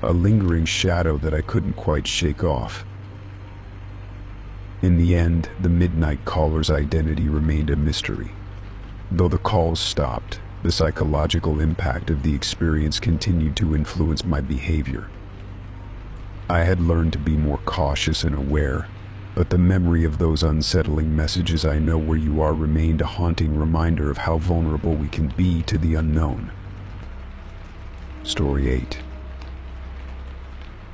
a lingering shadow that I couldn't quite shake off. In the end, the midnight caller's identity remained a mystery. Though the calls stopped, the psychological impact of the experience continued to influence my behavior. I had learned to be more cautious and aware, but the memory of those unsettling messages "I know where you are" remained a haunting reminder of how vulnerable we can be to the unknown. Story 8.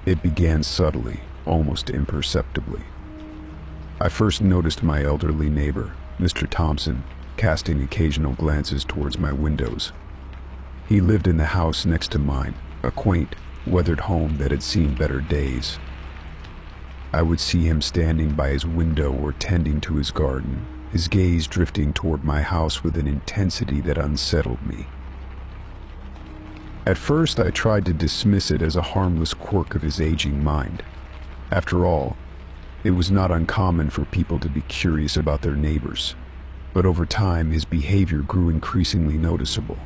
It began subtly, almost imperceptibly. I first noticed my elderly neighbor, Mr. Thompson, casting occasional glances towards my windows. He lived in the house next to mine, a quaint, weathered home that had seen better days. I would see him standing by his window or tending to his garden, his gaze drifting toward my house with an intensity that unsettled me. At first, I tried to dismiss it as a harmless quirk of his aging mind. After all, it was not uncommon for people to be curious about their neighbors. But over time, his behavior grew increasingly noticeable.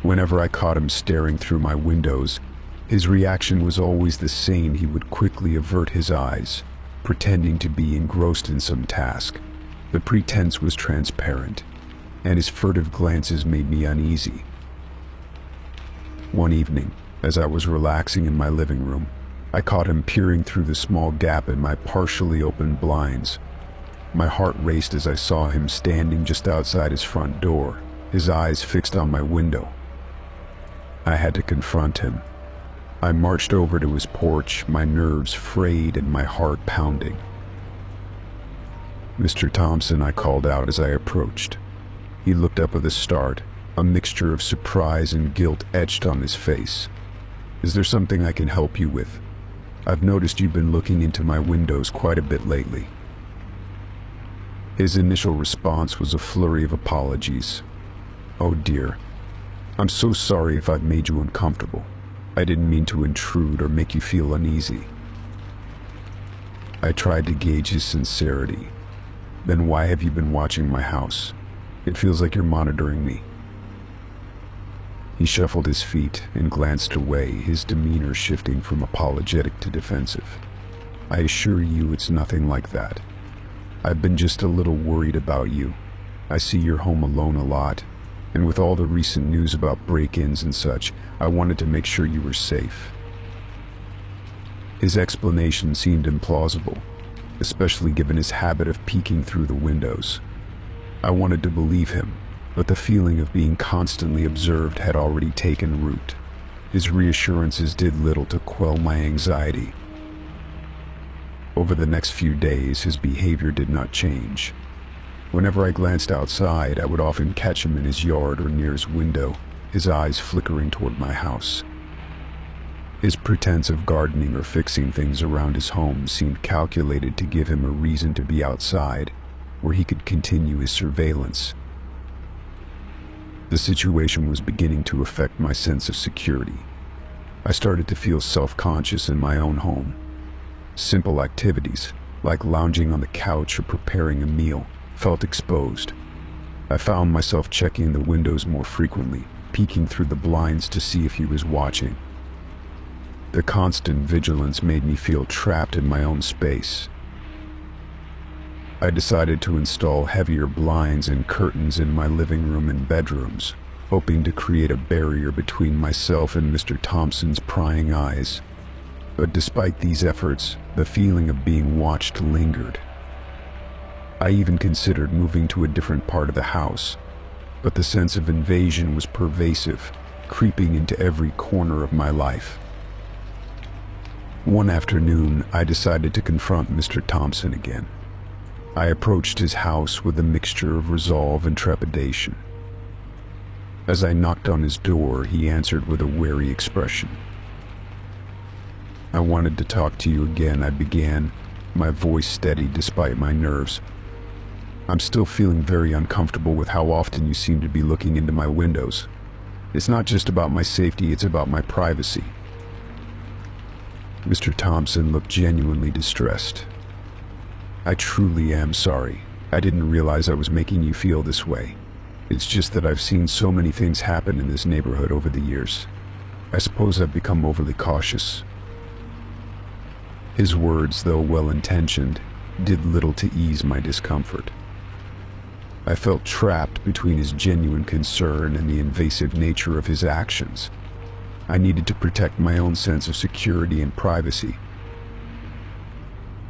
Whenever I caught him staring through my windows, his reaction was always the same. He would quickly avert his eyes, pretending to be engrossed in some task. The pretense was transparent, and his furtive glances made me uneasy. One evening, as I was relaxing in my living room, I caught him peering through the small gap in my partially opened blinds. My heart raced as I saw him standing just outside his front door, his eyes fixed on my window. I had to confront him. I marched over to his porch, my nerves frayed and my heart pounding. "Mr. Thompson," I called out as I approached. He looked up with a start, a mixture of surprise and guilt etched on his face. "Is there something I can help you with? I've noticed you've been looking into my windows quite a bit lately." His initial response was a flurry of apologies. "Oh dear, I'm so sorry if I've made you uncomfortable. I didn't mean to intrude or make you feel uneasy." I tried to gauge his sincerity. "Then why have you been watching my house? It feels like you're monitoring me." He shuffled his feet and glanced away, his demeanor shifting from apologetic to defensive. "I assure you it's nothing like that. I've been just a little worried about you. I see you're home alone a lot, and with all the recent news about break-ins and such, I wanted to make sure you were safe." His explanation seemed implausible, especially given his habit of peeking through the windows. I wanted to believe him, but the feeling of being constantly observed had already taken root. His reassurances did little to quell my anxiety. Over the next few days, his behavior did not change. Whenever I glanced outside, I would often catch him in his yard or near his window, his eyes flickering toward my house. His pretense of gardening or fixing things around his home seemed calculated to give him a reason to be outside, where he could continue his surveillance. The situation was beginning to affect my sense of security. I started to feel self-conscious in my own home. simple activities, like lounging on the couch or preparing a meal, felt exposed. I found myself checking the windows more frequently, peeking through the blinds to see if he was watching. The constant vigilance made me feel trapped in my own space. I decided to install heavier blinds and curtains in my living room and bedrooms, hoping to create a barrier between myself and Mr. Thompson's prying eyes. But despite these efforts, the feeling of being watched lingered. I even considered moving to a different part of the house, but the sense of invasion was pervasive, creeping into every corner of my life. One afternoon, I decided to confront Mr. Thompson again. I approached his house with a mixture of resolve and trepidation. As I knocked on his door, he answered with a wary expression. "I wanted to talk to you again," I began, my voice steady despite my nerves. "I'm still feeling very uncomfortable with how often you seem to be looking into my windows. It's not just about my safety, it's about my privacy." Mr. Thompson looked genuinely distressed. "I truly am sorry. I didn't realize I was making you feel this way. It's just that I've seen so many things happen in this neighborhood over the years. I suppose I've become overly cautious." His words, though well-intentioned, did little to ease my discomfort. I felt trapped between his genuine concern and the invasive nature of his actions. I needed to protect my own sense of security and privacy.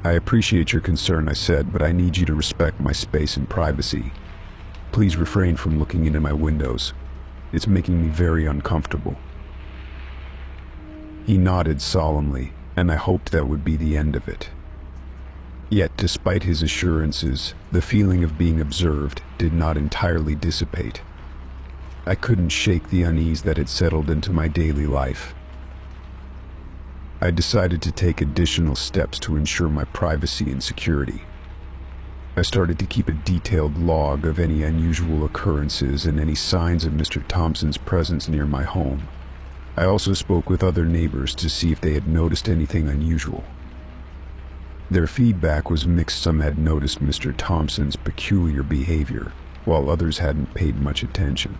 "I appreciate your concern," I said, "but I need you to respect my space and privacy. Please refrain from looking into my windows. It's making me very uncomfortable." He nodded solemnly, and I hoped that would be the end of it. Yet, despite his assurances, the feeling of being observed did not entirely dissipate. I couldn't shake the unease that had settled into my daily life. I decided to take additional steps to ensure my privacy and security. I started to keep a detailed log of any unusual occurrences and any signs of Mr. Thompson's presence near my home. I also spoke with other neighbors to see if they had noticed anything unusual. Their feedback was mixed. Some had noticed Mr. Thompson's peculiar behavior, while others hadn't paid much attention.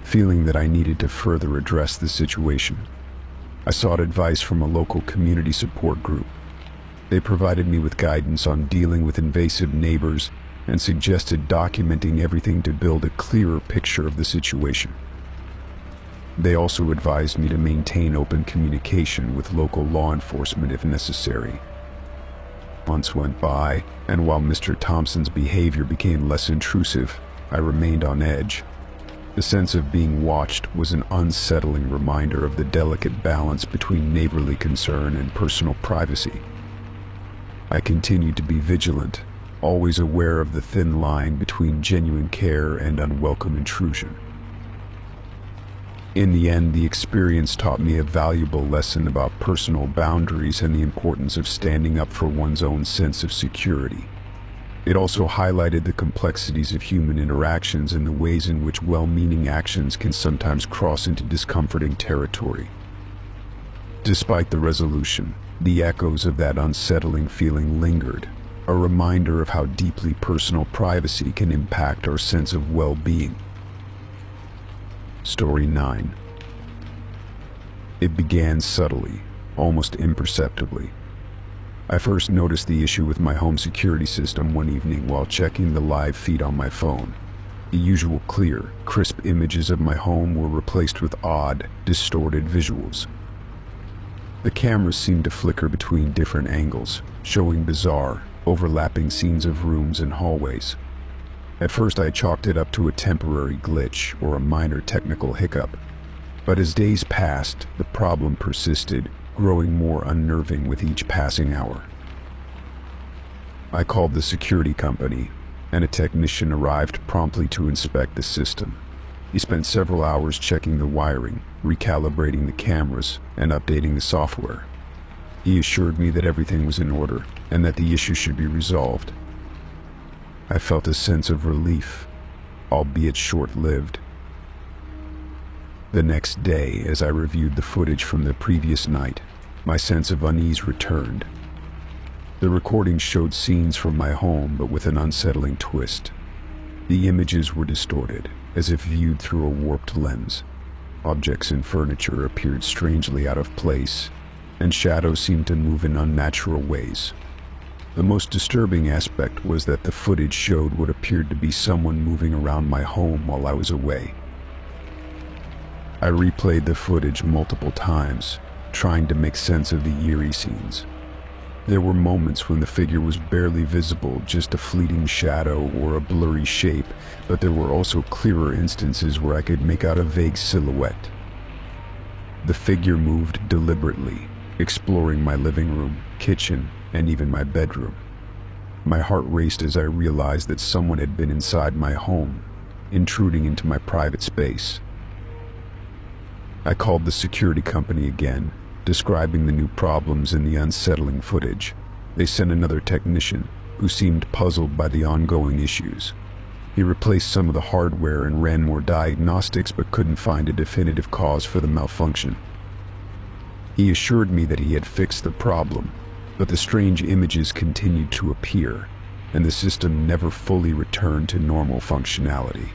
Feeling that I needed to further address the situation, I sought advice from a local community support group. They provided me with guidance on dealing with invasive neighbors and suggested documenting everything to build a clearer picture of the situation. They also advised me to maintain open communication with local law enforcement if necessary. Months went by, and while Mr. Thompson's behavior became less intrusive, I remained on edge. The sense of being watched was an unsettling reminder of the delicate balance between neighborly concern and personal privacy. I continued to be vigilant, always aware of the thin line between genuine care and unwelcome intrusion. In the end, the experience taught me a valuable lesson about personal boundaries and the importance of standing up for one's own sense of security. It also highlighted the complexities of human interactions and the ways in which well-meaning actions can sometimes cross into discomforting territory. Despite the resolution, the echoes of that unsettling feeling lingered, a reminder of how deeply personal privacy can impact our sense of well-being. Story 9. It began subtly, almost imperceptibly. I first noticed the issue with my home security system one evening while checking the live feed on my phone. The usual clear, crisp images of my home were replaced with odd, distorted visuals. The cameras seemed to flicker between different angles, showing bizarre, overlapping scenes of rooms and hallways. At first I chalked it up to a temporary glitch or a minor technical hiccup, but as days passed, the problem persisted, growing more unnerving with each passing hour. I called the security company, and a technician arrived promptly to inspect the system. He spent several hours checking the wiring, recalibrating the cameras, and updating the software. He assured me that everything was in order, and that the issue should be resolved. I felt a sense of relief, albeit short-lived. The next day, as I reviewed the footage from the previous night, My sense of unease returned. The recording showed scenes from my home, but with an unsettling twist. The images were distorted, as if viewed through a warped lens. Objects and furniture appeared strangely out of place, and shadows seemed to move in unnatural ways. The most disturbing aspect was that the footage showed what appeared to be someone moving around my home while I was away. I replayed the footage multiple times, trying to make sense of the eerie scenes. There were moments when the figure was barely visible, just a fleeting shadow or a blurry shape, but there were also clearer instances where I could make out a vague silhouette. The figure moved deliberately, exploring my living room, kitchen, and even my bedroom. My heart raced as I realized that someone had been inside my home, intruding into my private space. I called the security company again, describing the new problems in the unsettling footage. They sent another technician, who seemed puzzled by the ongoing issues. He replaced some of the hardware and ran more diagnostics, but couldn't find a definitive cause for the malfunction. He assured me that he had fixed the problem, but the strange images continued to appear, and the system never fully returned to normal functionality.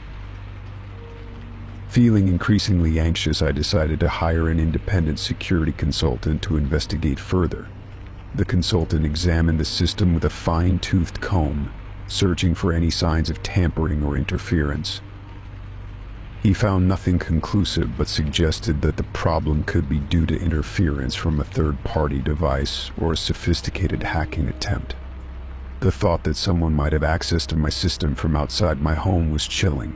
Feeling increasingly anxious, I decided to hire an independent security consultant to investigate further. The consultant examined the system with a fine-toothed comb, searching for any signs of tampering or interference. He found nothing conclusive, but suggested that the problem could be due to interference from a third-party device or a sophisticated hacking attempt. The thought that someone might have access to my system from outside my home was chilling.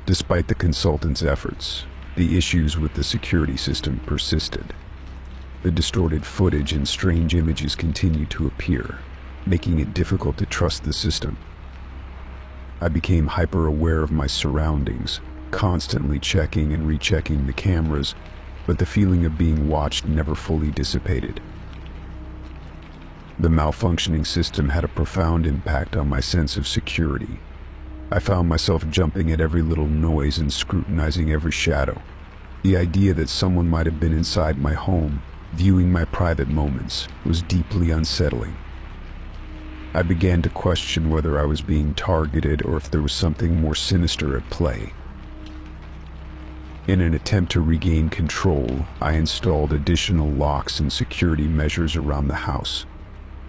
Despite the consultant's efforts, the issues with the security system persisted. The distorted footage and strange images continued to appear, making it difficult to trust the system. I became hyper-aware of my surroundings, constantly checking and rechecking the cameras, but the feeling of being watched never fully dissipated. The malfunctioning system had a profound impact on my sense of security. I found myself jumping at every little noise and scrutinizing every shadow. The idea that someone might have been inside my home, viewing my private moments, was deeply unsettling. I began to question whether I was being targeted or if there was something more sinister at play. In an attempt to regain control, I installed additional locks and security measures around the house.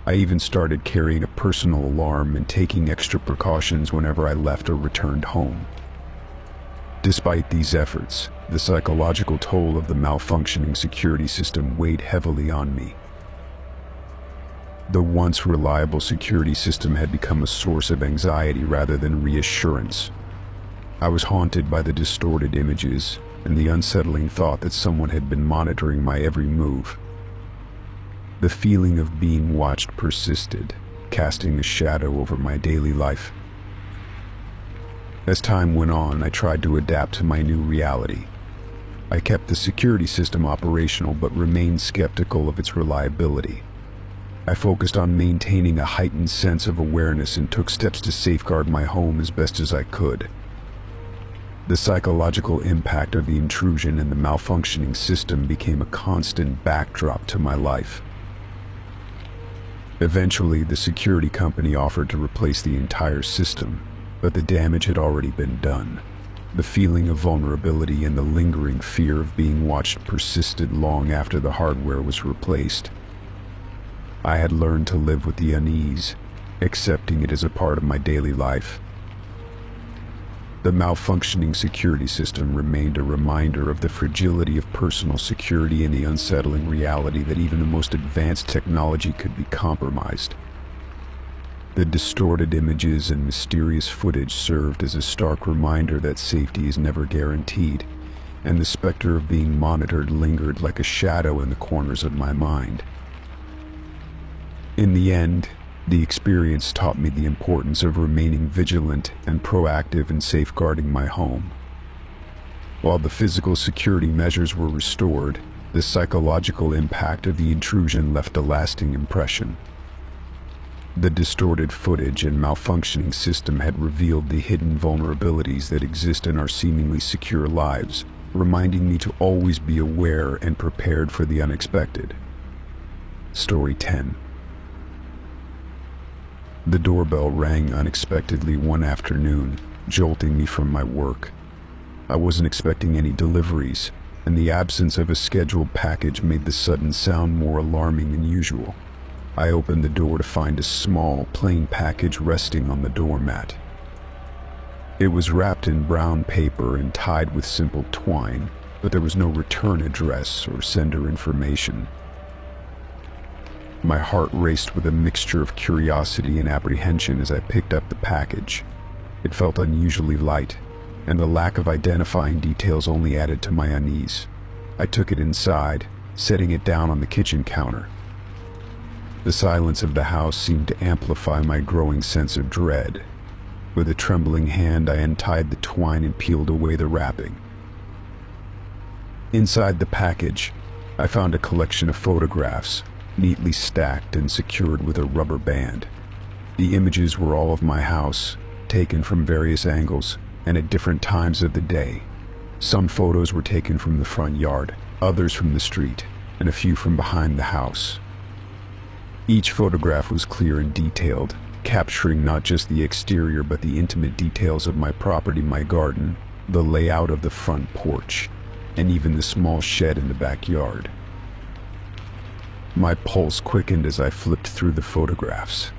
I even started carrying a personal alarm and taking extra precautions whenever I left or returned home. Despite these efforts, the psychological toll of the malfunctioning security system weighed heavily on me. The once reliable security system had become a source of anxiety rather than reassurance. I was haunted by the distorted images and the unsettling thought that someone had been monitoring my every move. The feeling of being watched persisted, casting a shadow over my daily life. As time went on, I tried to adapt to my new reality. I kept the security system operational but remained skeptical of its reliability. I focused on maintaining a heightened sense of awareness and took steps to safeguard my home as best as I could. The psychological impact of the intrusion and the malfunctioning system became a constant backdrop to my life. Eventually, the security company offered to replace the entire system, but the damage had already been done. The feeling of vulnerability and the lingering fear of being watched persisted long after the hardware was replaced. I had learned to live with the unease, accepting it as a part of my daily life. The malfunctioning security system remained a reminder of the fragility of personal security and the unsettling reality that even the most advanced technology could be compromised. The distorted images and mysterious footage served as a stark reminder that safety is never guaranteed, and the specter of being monitored lingered like a shadow in the corners of my mind. In the end, the experience taught me the importance of remaining vigilant and proactive in safeguarding my home. While the physical security measures were restored, the psychological impact of the intrusion left a lasting impression. The distorted footage and malfunctioning system had revealed the hidden vulnerabilities that exist in our seemingly secure lives, reminding me to always be aware and prepared for the unexpected. Story 10. The doorbell rang unexpectedly one afternoon, jolting me from my work. I wasn't expecting any deliveries, and the absence of a scheduled package made the sudden sound more alarming than usual. I opened the door to find a small, plain package resting on the doormat. It was wrapped in brown paper and tied with simple twine, but there was no return address or sender information. My heart raced with a mixture of curiosity and apprehension as I picked up the package. It felt unusually light, and the lack of identifying details only added to my unease. I took it inside, setting it down on the kitchen counter. The silence of the house seemed to amplify my growing sense of dread. With a trembling hand, I untied the twine and peeled away the wrapping. Inside the package, I found a collection of photographs, neatly stacked and secured with a rubber band. The images were all of my house, taken from various angles and at different times of the day. Some photos were taken from the front yard, others from the street, and a few from behind the house. Each photograph was clear and detailed, capturing not just the exterior but the intimate details of my property, my garden, the layout of the front porch, and even the small shed in the backyard. My pulse quickened as I flipped through the photographs.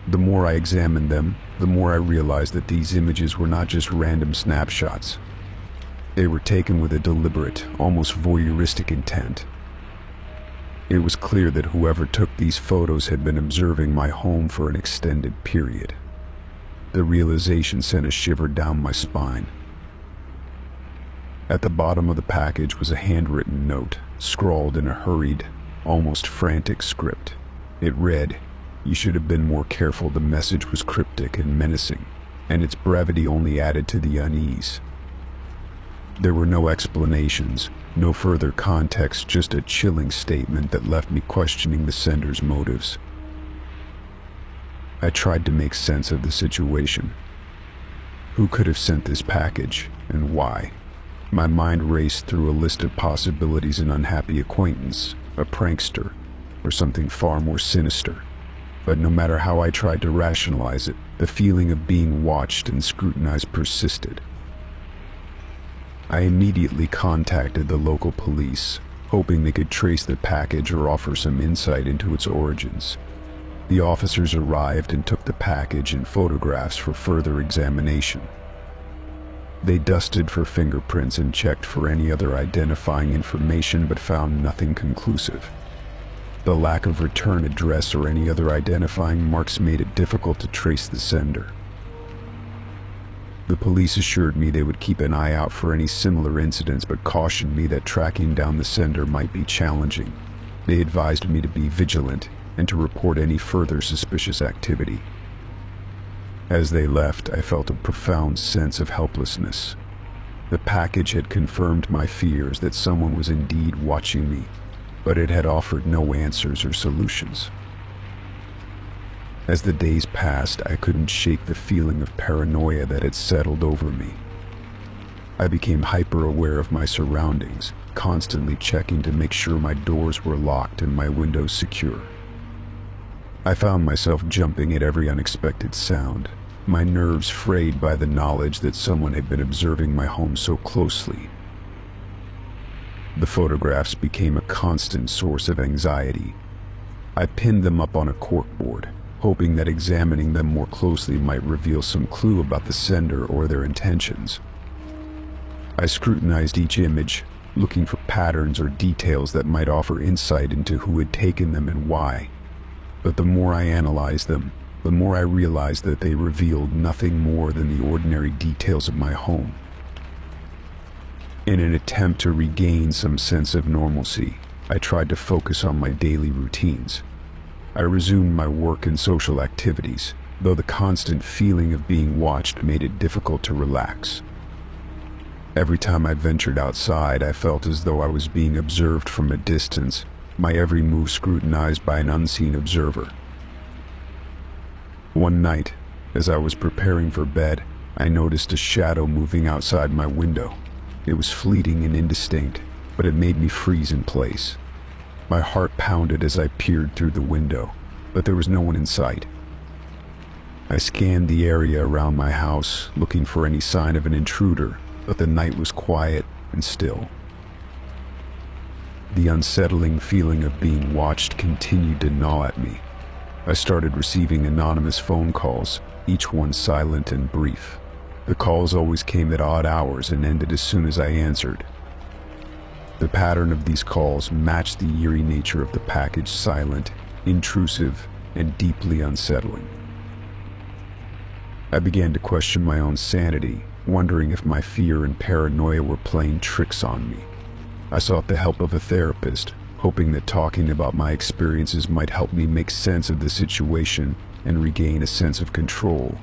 The more I examined them, the more I realized that these images were not just random snapshots. They were taken with a deliberate, almost voyeuristic intent. It was clear that whoever took these photos had been observing my home for an extended period. The realization sent a shiver down my spine. At the bottom of the package was a handwritten note, scrawled in a hurried, almost frantic script. It read, "You should have been more careful." The message was cryptic and menacing, and its brevity only added to the unease. There were no explanations, no further context, just a chilling statement that left me questioning the sender's motives. I tried to make sense of the situation. Who could have sent this package, and why? My mind raced through a list of possibilities: an unhappy acquaintance, a prankster, or something far more sinister. But no matter how I tried to rationalize it, the feeling of being watched and scrutinized persisted. I immediately contacted the local police, hoping they could trace the package or offer some insight into its origins. The officers arrived and took the package and photographs for further examination. They dusted for fingerprints and checked for any other identifying information, but found nothing conclusive. The lack of return address or any other identifying marks made it difficult to trace the sender. The police assured me they would keep an eye out for any similar incidents, but cautioned me that tracking down the sender might be challenging. They advised me to be vigilant and to report any further suspicious activity. As they left, I felt a profound sense of helplessness. The package had confirmed my fears that someone was indeed watching me, but it had offered no answers or solutions. As the days passed, I couldn't shake the feeling of paranoia that had settled over me. I became hyper-aware of my surroundings, constantly checking to make sure my doors were locked and my windows secure. I found myself jumping at every unexpected sound, my nerves frayed by the knowledge that someone had been observing my home so closely. The photographs became a constant source of anxiety. I pinned them up on a corkboard, hoping that examining them more closely might reveal some clue about the sender or their intentions. I scrutinized each image, looking for patterns or details that might offer insight into who had taken them and why. But the more I analyzed them, the more I realized that they revealed nothing more than the ordinary details of my home. In an attempt to regain some sense of normalcy, I tried to focus on my daily routines. I resumed my work and social activities, though the constant feeling of being watched made it difficult to relax. Every time I ventured outside, I felt as though I was being observed from a distance, my every move scrutinized by an unseen observer. One night, as I was preparing for bed, I noticed a shadow moving outside my window. It was fleeting and indistinct, but it made me freeze in place. My heart pounded as I peered through the window, but there was no one in sight. I scanned the area around my house, looking for any sign of an intruder, but the night was quiet and still. The unsettling feeling of being watched continued to gnaw at me. I started receiving anonymous phone calls, each one silent and brief. The calls always came at odd hours and ended as soon as I answered. The pattern of these calls matched the eerie nature of the package: silent, intrusive, and deeply unsettling. I began to question my own sanity, wondering if my fear and paranoia were playing tricks on me. I sought the help of a therapist, hoping that talking about my experiences might help me make sense of the situation and regain a sense of control.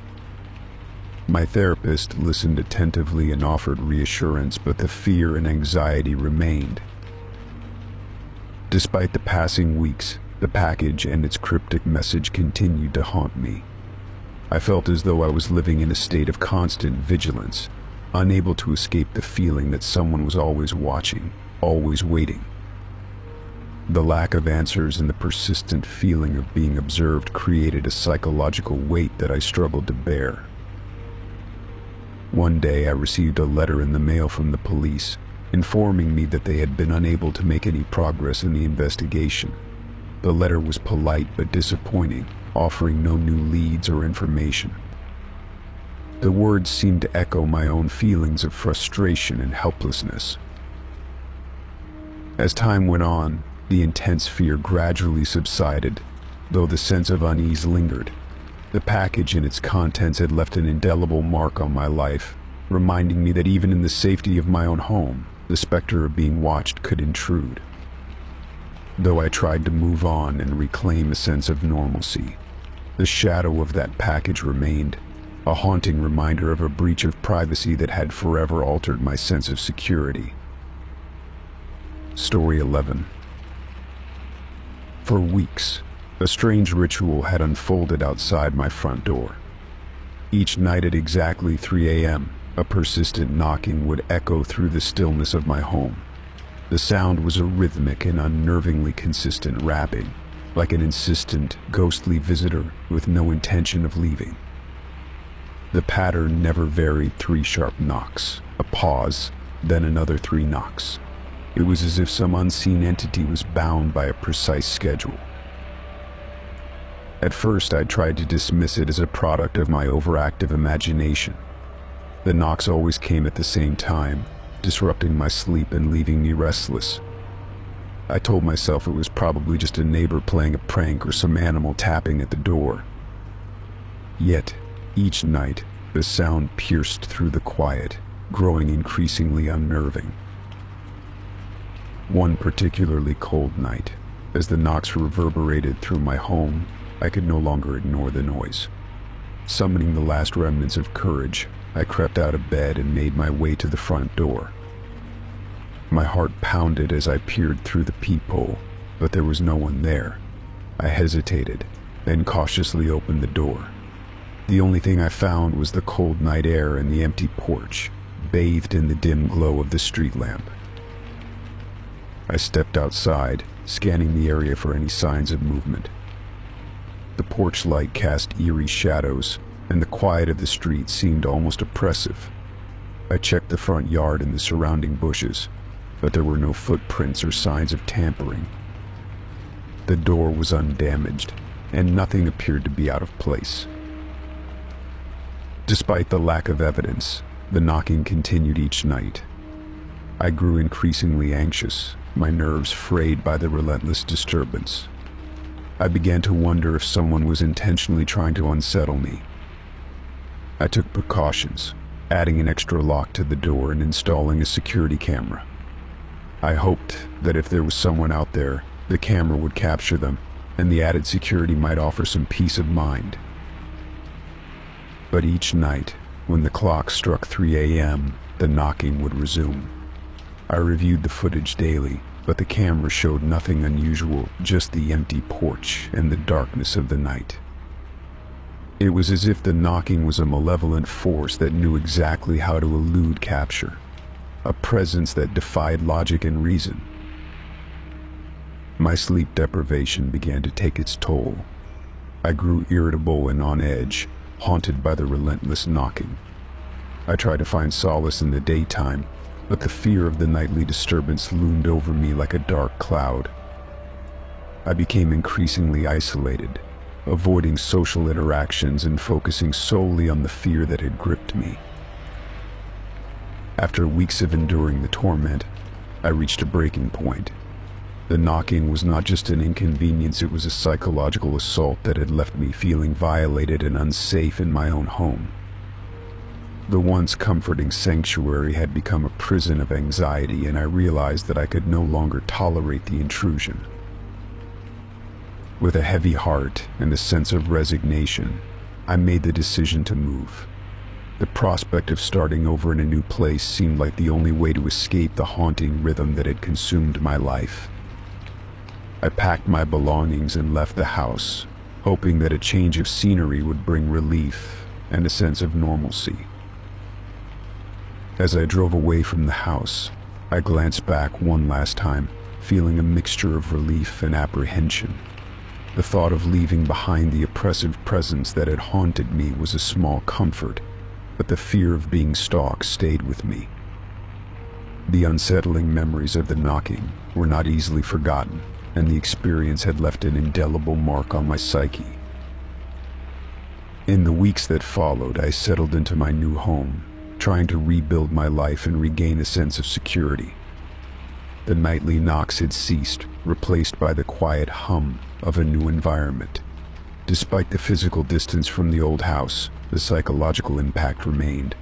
My therapist listened attentively and offered reassurance, but the fear and anxiety remained. Despite the passing weeks, the package and its cryptic message continued to haunt me. I felt as though I was living in a state of constant vigilance, unable to escape the feeling that someone was always watching, always waiting. The lack of answers and the persistent feeling of being observed created a psychological weight that I struggled to bear. One day I received a letter in the mail from the police, informing me that they had been unable to make any progress in the investigation. The letter was polite but disappointing, offering no new leads or information. The words seemed to echo my own feelings of frustration and helplessness. As time went on, the intense fear gradually subsided, though the sense of unease lingered. The package and its contents had left an indelible mark on my life, reminding me that even in the safety of my own home, the specter of being watched could intrude. Though I tried to move on and reclaim a sense of normalcy, the shadow of that package remained, a haunting reminder of a breach of privacy that had forever altered my sense of security. Story 11. For weeks, a strange ritual had unfolded outside my front door. Each night at exactly 3 a.m., a persistent knocking would echo through the stillness of my home. The sound was a rhythmic and unnervingly consistent rapping, like an insistent, ghostly visitor with no intention of leaving. The pattern never varied: 3 sharp knocks, a pause, then another 3 knocks. It was as if some unseen entity was bound by a precise schedule. At first, I tried to dismiss it as a product of my overactive imagination. The knocks always came at the same time, disrupting my sleep and leaving me restless. I told myself it was probably just a neighbor playing a prank or some animal tapping at the door. Yet, each night, the sound pierced through the quiet, growing increasingly unnerving. One particularly cold night, as the knocks reverberated through my home, I could no longer ignore the noise. Summoning the last remnants of courage, I crept out of bed and made my way to the front door. My heart pounded as I peered through the peephole, but there was no one there. I hesitated, then cautiously opened the door. The only thing I found was the cold night air and the empty porch, bathed in the dim glow of the street lamp. I stepped outside, scanning the area for any signs of movement. The porch light cast eerie shadows, and the quiet of the street seemed almost oppressive. I checked the front yard and the surrounding bushes, but there were no footprints or signs of tampering. The door was undamaged, and nothing appeared to be out of place. Despite the lack of evidence, the knocking continued each night. I grew increasingly anxious, my nerves frayed by the relentless disturbance. I began to wonder if someone was intentionally trying to unsettle me. I took precautions, adding an extra lock to the door and installing a security camera. I hoped that if there was someone out there, the camera would capture them, and the added security might offer some peace of mind. But each night, when the clock struck 3 a.m., the knocking would resume. I reviewed the footage daily, but the camera showed nothing unusual, just the empty porch and the darkness of the night. It was as if the knocking was a malevolent force that knew exactly how to elude capture. a presence that defied logic and reason. My sleep deprivation began to take its toll. I grew irritable and on edge, haunted by the relentless knocking. I tried to find solace in the daytime, but the fear of the nightly disturbance loomed over me like a dark cloud. I became increasingly isolated, avoiding social interactions and focusing solely on the fear that had gripped me. After weeks of enduring the torment, I reached a breaking point. The knocking was not just an inconvenience, it was a psychological assault that had left me feeling violated and unsafe in my own home. The once comforting sanctuary had become a prison of anxiety, and I realized that I could no longer tolerate the intrusion. With a heavy heart and a sense of resignation, I made the decision to move. The prospect of starting over in a new place seemed like the only way to escape the haunting rhythm that had consumed my life. I packed my belongings and left the house, hoping that a change of scenery would bring relief and a sense of normalcy. As I drove away from the house, I glanced back one last time, feeling a mixture of relief and apprehension. The thought of leaving behind the oppressive presence that had haunted me was a small comfort, but the fear of being stalked stayed with me. The unsettling memories of the knocking were not easily forgotten, and the experience had left an indelible mark on my psyche. In the weeks that followed, I settled into my new home, trying to rebuild my life and regain a sense of security. The nightly knocks had ceased, replaced by the quiet hum of a new environment. Despite the physical distance from the old house, the psychological impact remained.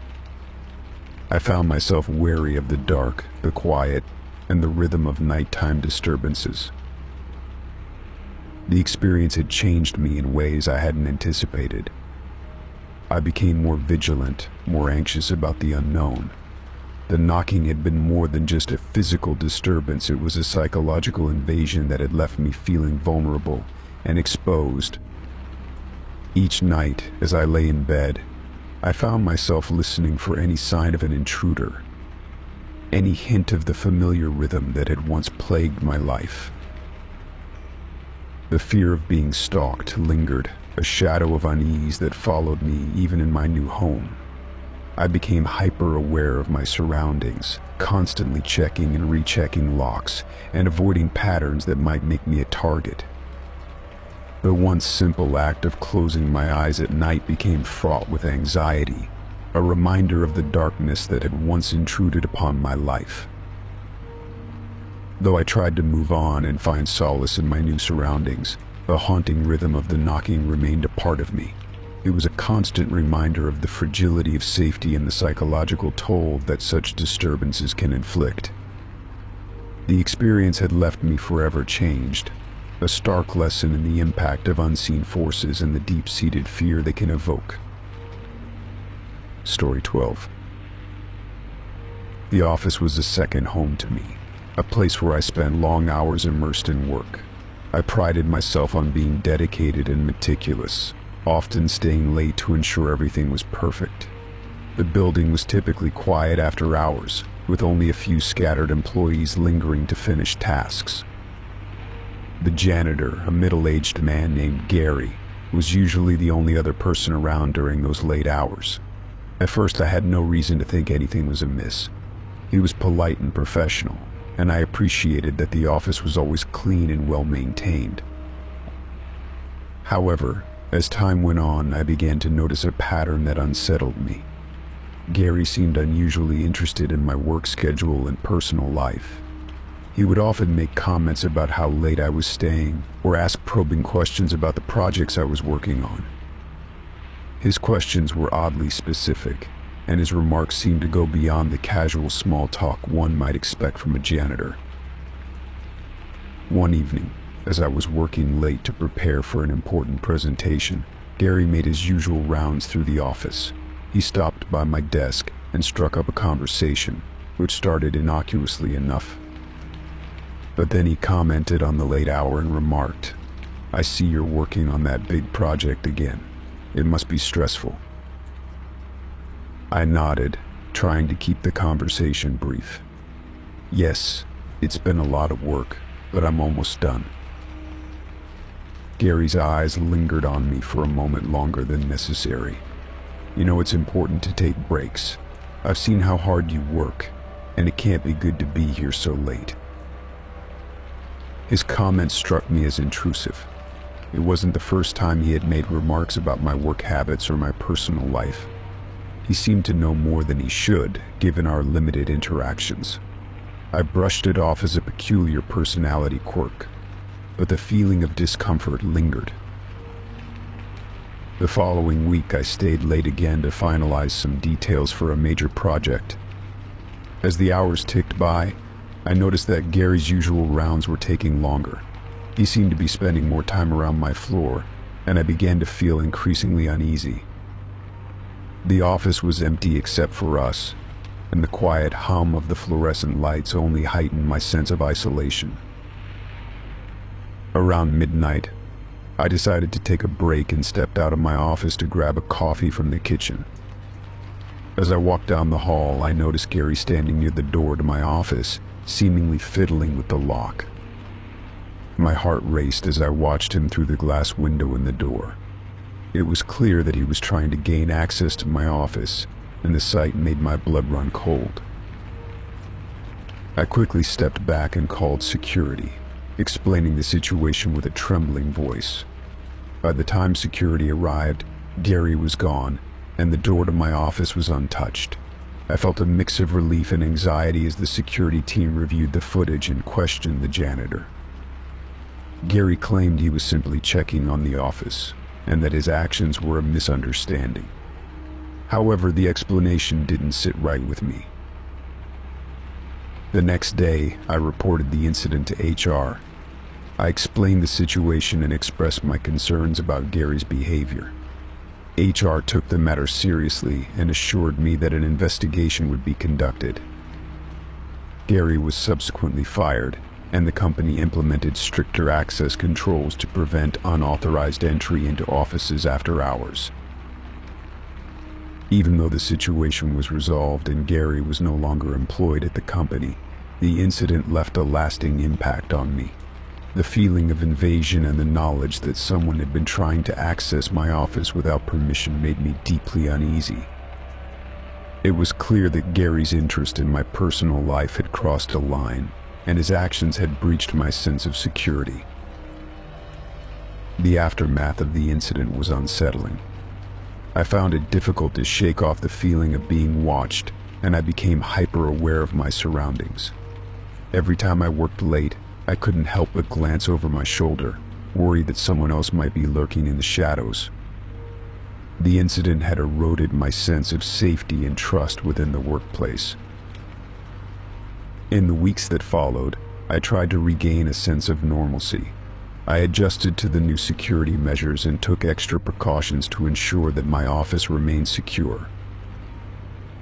I found myself wary of the dark, the quiet, and the rhythm of nighttime disturbances. The experience had changed me in ways I hadn't anticipated. I became more vigilant, more anxious about the unknown. The knocking had been more than just a physical disturbance, it was a psychological invasion that had left me feeling vulnerable and exposed. Each night, as I lay in bed, I found myself listening for any sign of an intruder, any hint of the familiar rhythm that had once plagued my life. The fear of being stalked lingered, a shadow of unease that followed me even in my new home. I became hyper-aware of my surroundings, constantly checking and rechecking locks and avoiding patterns that might make me a target. The once simple act of closing my eyes at night became fraught with anxiety, a reminder of the darkness that had once intruded upon my life. Though I tried to move on and find solace in my new surroundings, the haunting rhythm of the knocking remained a part of me. It was a constant reminder of the fragility of safety and the psychological toll that such disturbances can inflict. The experience had left me forever changed, a stark lesson in the impact of unseen forces and the deep-seated fear they can evoke. Story 12. The office was a second home to me, a place where I spent long hours immersed in work. I prided myself on being dedicated and meticulous, often staying late to ensure everything was perfect. The building was typically quiet after hours, with only a few scattered employees lingering to finish tasks. The janitor, a middle-aged man named Gary, was usually the only other person around during those late hours. At first, I had no reason to think anything was amiss. He was polite and professional, and I appreciated that the office was always clean and well-maintained. However, as time went on, I began to notice a pattern that unsettled me. Gary seemed unusually interested in my work schedule and personal life. He would often make comments about how late I was staying, or ask probing questions about the projects I was working on. His questions were oddly specific, and his remarks seemed to go beyond the casual small talk one might expect from a janitor. One evening, as I was working late to prepare for an important presentation, Gary made his usual rounds through the office. He stopped by my desk and struck up a conversation, which started innocuously enough. But then he commented on the late hour and remarked, "I see you're working on that big project again. It must be stressful." I nodded, trying to keep the conversation brief. Yes, it's been a lot of work, but I'm almost done. Gary's eyes lingered on me for a moment longer than necessary. You know, it's important to take breaks. I've seen how hard you work, and it can't be good to be here so late. His comment struck me as intrusive. It wasn't the first time he had made remarks about my work habits or my personal life. He seemed to know more than he should, given our limited interactions. I brushed it off as a peculiar personality quirk, but the feeling of discomfort lingered. The following week, I stayed late again to finalize some details for a major project. As the hours ticked by, I noticed that Gary's usual rounds were taking longer. He seemed to be spending more time around my floor, and I began to feel increasingly uneasy. The office was empty except for us, and the quiet hum of the fluorescent lights only heightened my sense of isolation. Around midnight, I decided to take a break and stepped out of my office to grab a coffee from the kitchen. As I walked down the hall, I noticed Gary standing near the door to my office, seemingly fiddling with the lock. My heart raced as I watched him through the glass window in the door. It was clear that he was trying to gain access to my office, and the sight made my blood run cold. I quickly stepped back and called security, explaining the situation with a trembling voice. By the time security arrived, Gary was gone, and the door to my office was untouched. I felt a mix of relief and anxiety as the security team reviewed the footage and questioned the janitor. Gary claimed he was simply checking on the office, and that his actions were a misunderstanding. However, the explanation didn't sit right with me. The next day, I reported the incident to HR. I explained the situation and expressed my concerns about Gary's behavior. HR took the matter seriously and assured me that an investigation would be conducted. Gary was subsequently fired, and the company implemented stricter access controls to prevent unauthorized entry into offices after hours. Even though the situation was resolved and Gary was no longer employed at the company, the incident left a lasting impact on me. The feeling of invasion and the knowledge that someone had been trying to access my office without permission made me deeply uneasy. It was clear that Gary's interest in my personal life had crossed a line, and his actions had breached my sense of security. The aftermath of the incident was unsettling. I found it difficult to shake off the feeling of being watched, and I became hyper-aware of my surroundings. Every time I worked late, I couldn't help but glance over my shoulder, worried that someone else might be lurking in the shadows. The incident had eroded my sense of safety and trust within the workplace. In the weeks that followed, I tried to regain a sense of normalcy. I adjusted to the new security measures and took extra precautions to ensure that my office remained secure.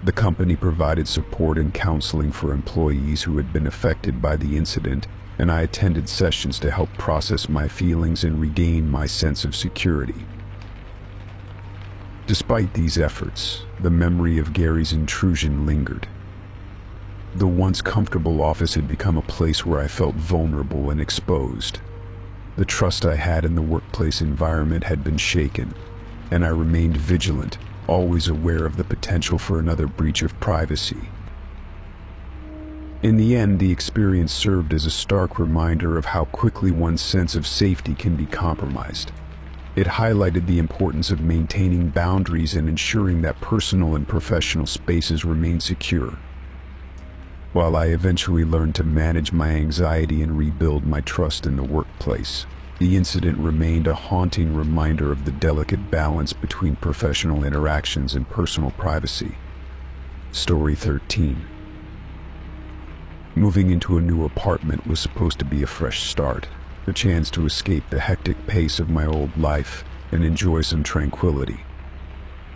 The company provided support and counseling for employees who had been affected by the incident, and I attended sessions to help process my feelings and regain my sense of security. Despite these efforts, the memory of Gary's intrusion lingered. The once comfortable office had become a place where I felt vulnerable and exposed. The trust I had in the workplace environment had been shaken, and I remained vigilant, always aware of the potential for another breach of privacy. In the end, the experience served as a stark reminder of how quickly one's sense of safety can be compromised. It highlighted the importance of maintaining boundaries and ensuring that personal and professional spaces remain secure. While I eventually learned to manage my anxiety and rebuild my trust in the workplace, the incident remained a haunting reminder of the delicate balance between professional interactions and personal privacy. Story 13. Moving into a new apartment was supposed to be a fresh start, a chance to escape the hectic pace of my old life and enjoy some tranquility.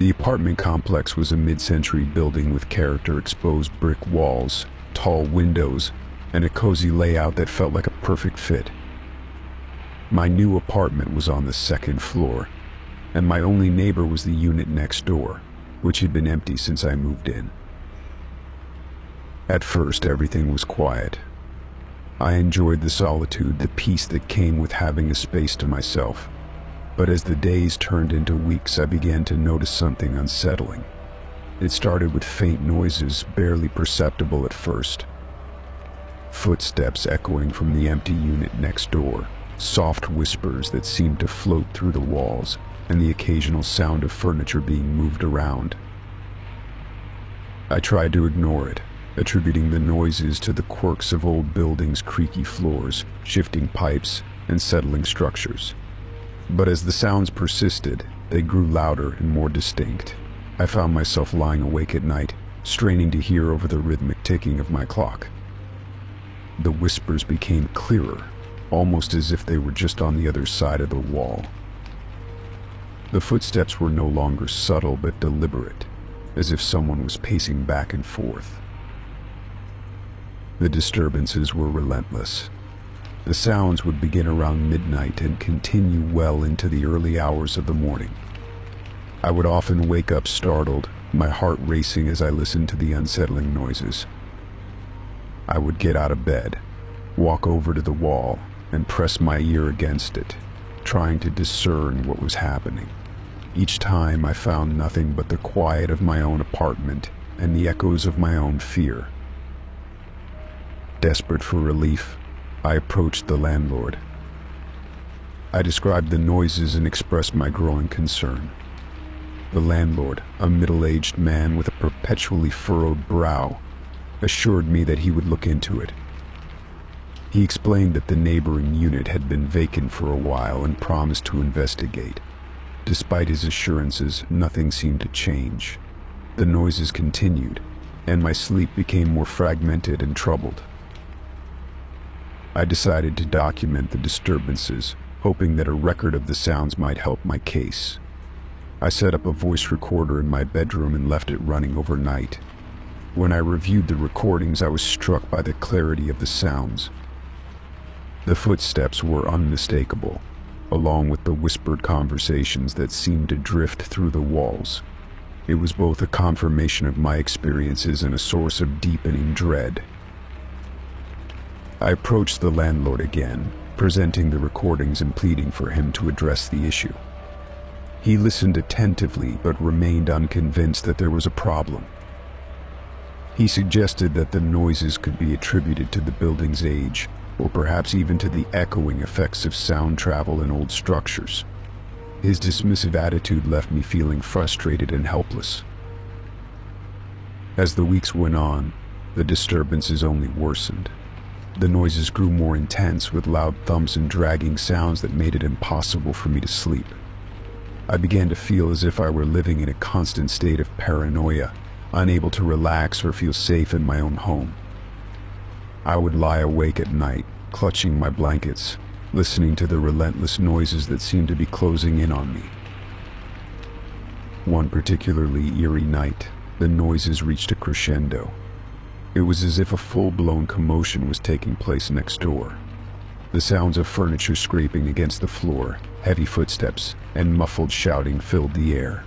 The apartment complex was a mid-century building with character-exposed brick walls, tall windows, and a cozy layout that felt like a perfect fit. My new apartment was on the second floor, and my only neighbor was the unit next door, which had been empty since I moved in. At first, everything was quiet. I enjoyed the solitude, the peace that came with having a space to myself. But as the days turned into weeks, I began to notice something unsettling. It started with faint noises, barely perceptible at first. Footsteps echoing from the empty unit next door, soft whispers that seemed to float through the walls, and the occasional sound of furniture being moved around. I tried to ignore it, attributing the noises to the quirks of old buildings' creaky floors, shifting pipes, and settling structures. But as the sounds persisted, they grew louder and more distinct. I found myself lying awake at night, straining to hear over the rhythmic ticking of my clock. The whispers became clearer, almost as if they were just on the other side of the wall. The footsteps were no longer subtle but deliberate, as if someone was pacing back and forth. The disturbances were relentless. The sounds would begin around midnight and continue well into the early hours of the morning. I would often wake up startled, my heart racing as I listened to the unsettling noises. I would get out of bed, walk over to the wall, and press my ear against it, trying to discern what was happening. Each time I found nothing but the quiet of my own apartment and the echoes of my own fear. Desperate for relief, I approached the landlord. I described the noises and expressed my growing concern. The landlord, a middle-aged man with a perpetually furrowed brow, assured me that he would look into it. He explained that the neighboring unit had been vacant for a while and promised to investigate. Despite his assurances, nothing seemed to change. The noises continued, and my sleep became more fragmented and troubled. I decided to document the disturbances, hoping that a record of the sounds might help my case. I set up a voice recorder in my bedroom and left it running overnight. When I reviewed the recordings, I was struck by the clarity of the sounds. The footsteps were unmistakable, along with the whispered conversations that seemed to drift through the walls. It was both a confirmation of my experiences and a source of deepening dread. I approached the landlord again, presenting the recordings and pleading for him to address the issue. He listened attentively but remained unconvinced that there was a problem. He suggested that the noises could be attributed to the building's age, or perhaps even to the echoing effects of sound travel in old structures. His dismissive attitude left me feeling frustrated and helpless. As the weeks went on, the disturbances only worsened. The noises grew more intense, with loud thumps and dragging sounds that made it impossible for me to sleep. I began to feel as if I were living in a constant state of paranoia, unable to relax or feel safe in my own home. I would lie awake at night, clutching my blankets, listening to the relentless noises that seemed to be closing in on me. One particularly eerie night, the noises reached a crescendo. It was as if a full-blown commotion was taking place next door. The sounds of furniture scraping against the floor, heavy footsteps, and muffled shouting filled the air.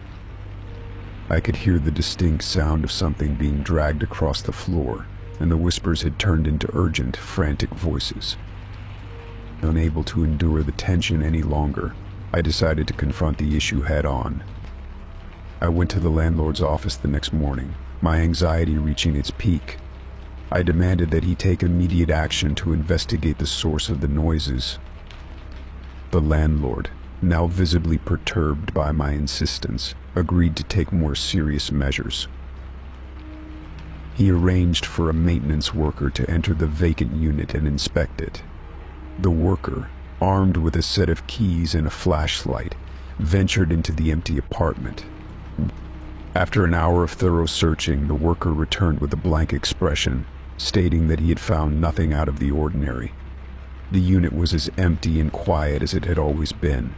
I could hear the distinct sound of something being dragged across the floor, and the whispers had turned into urgent, frantic voices. Unable to endure the tension any longer, I decided to confront the issue head-on. I went to the landlord's office the next morning, my anxiety reaching its peak. I demanded that he take immediate action to investigate the source of the noises. The landlord, now visibly perturbed by my insistence, agreed to take more serious measures. He arranged for a maintenance worker to enter the vacant unit and inspect it. The worker, armed with a set of keys and a flashlight, ventured into the empty apartment. After an hour of thorough searching, the worker returned with a blank expression, stating that he had found nothing out of the ordinary. The unit was as empty and quiet as it had always been.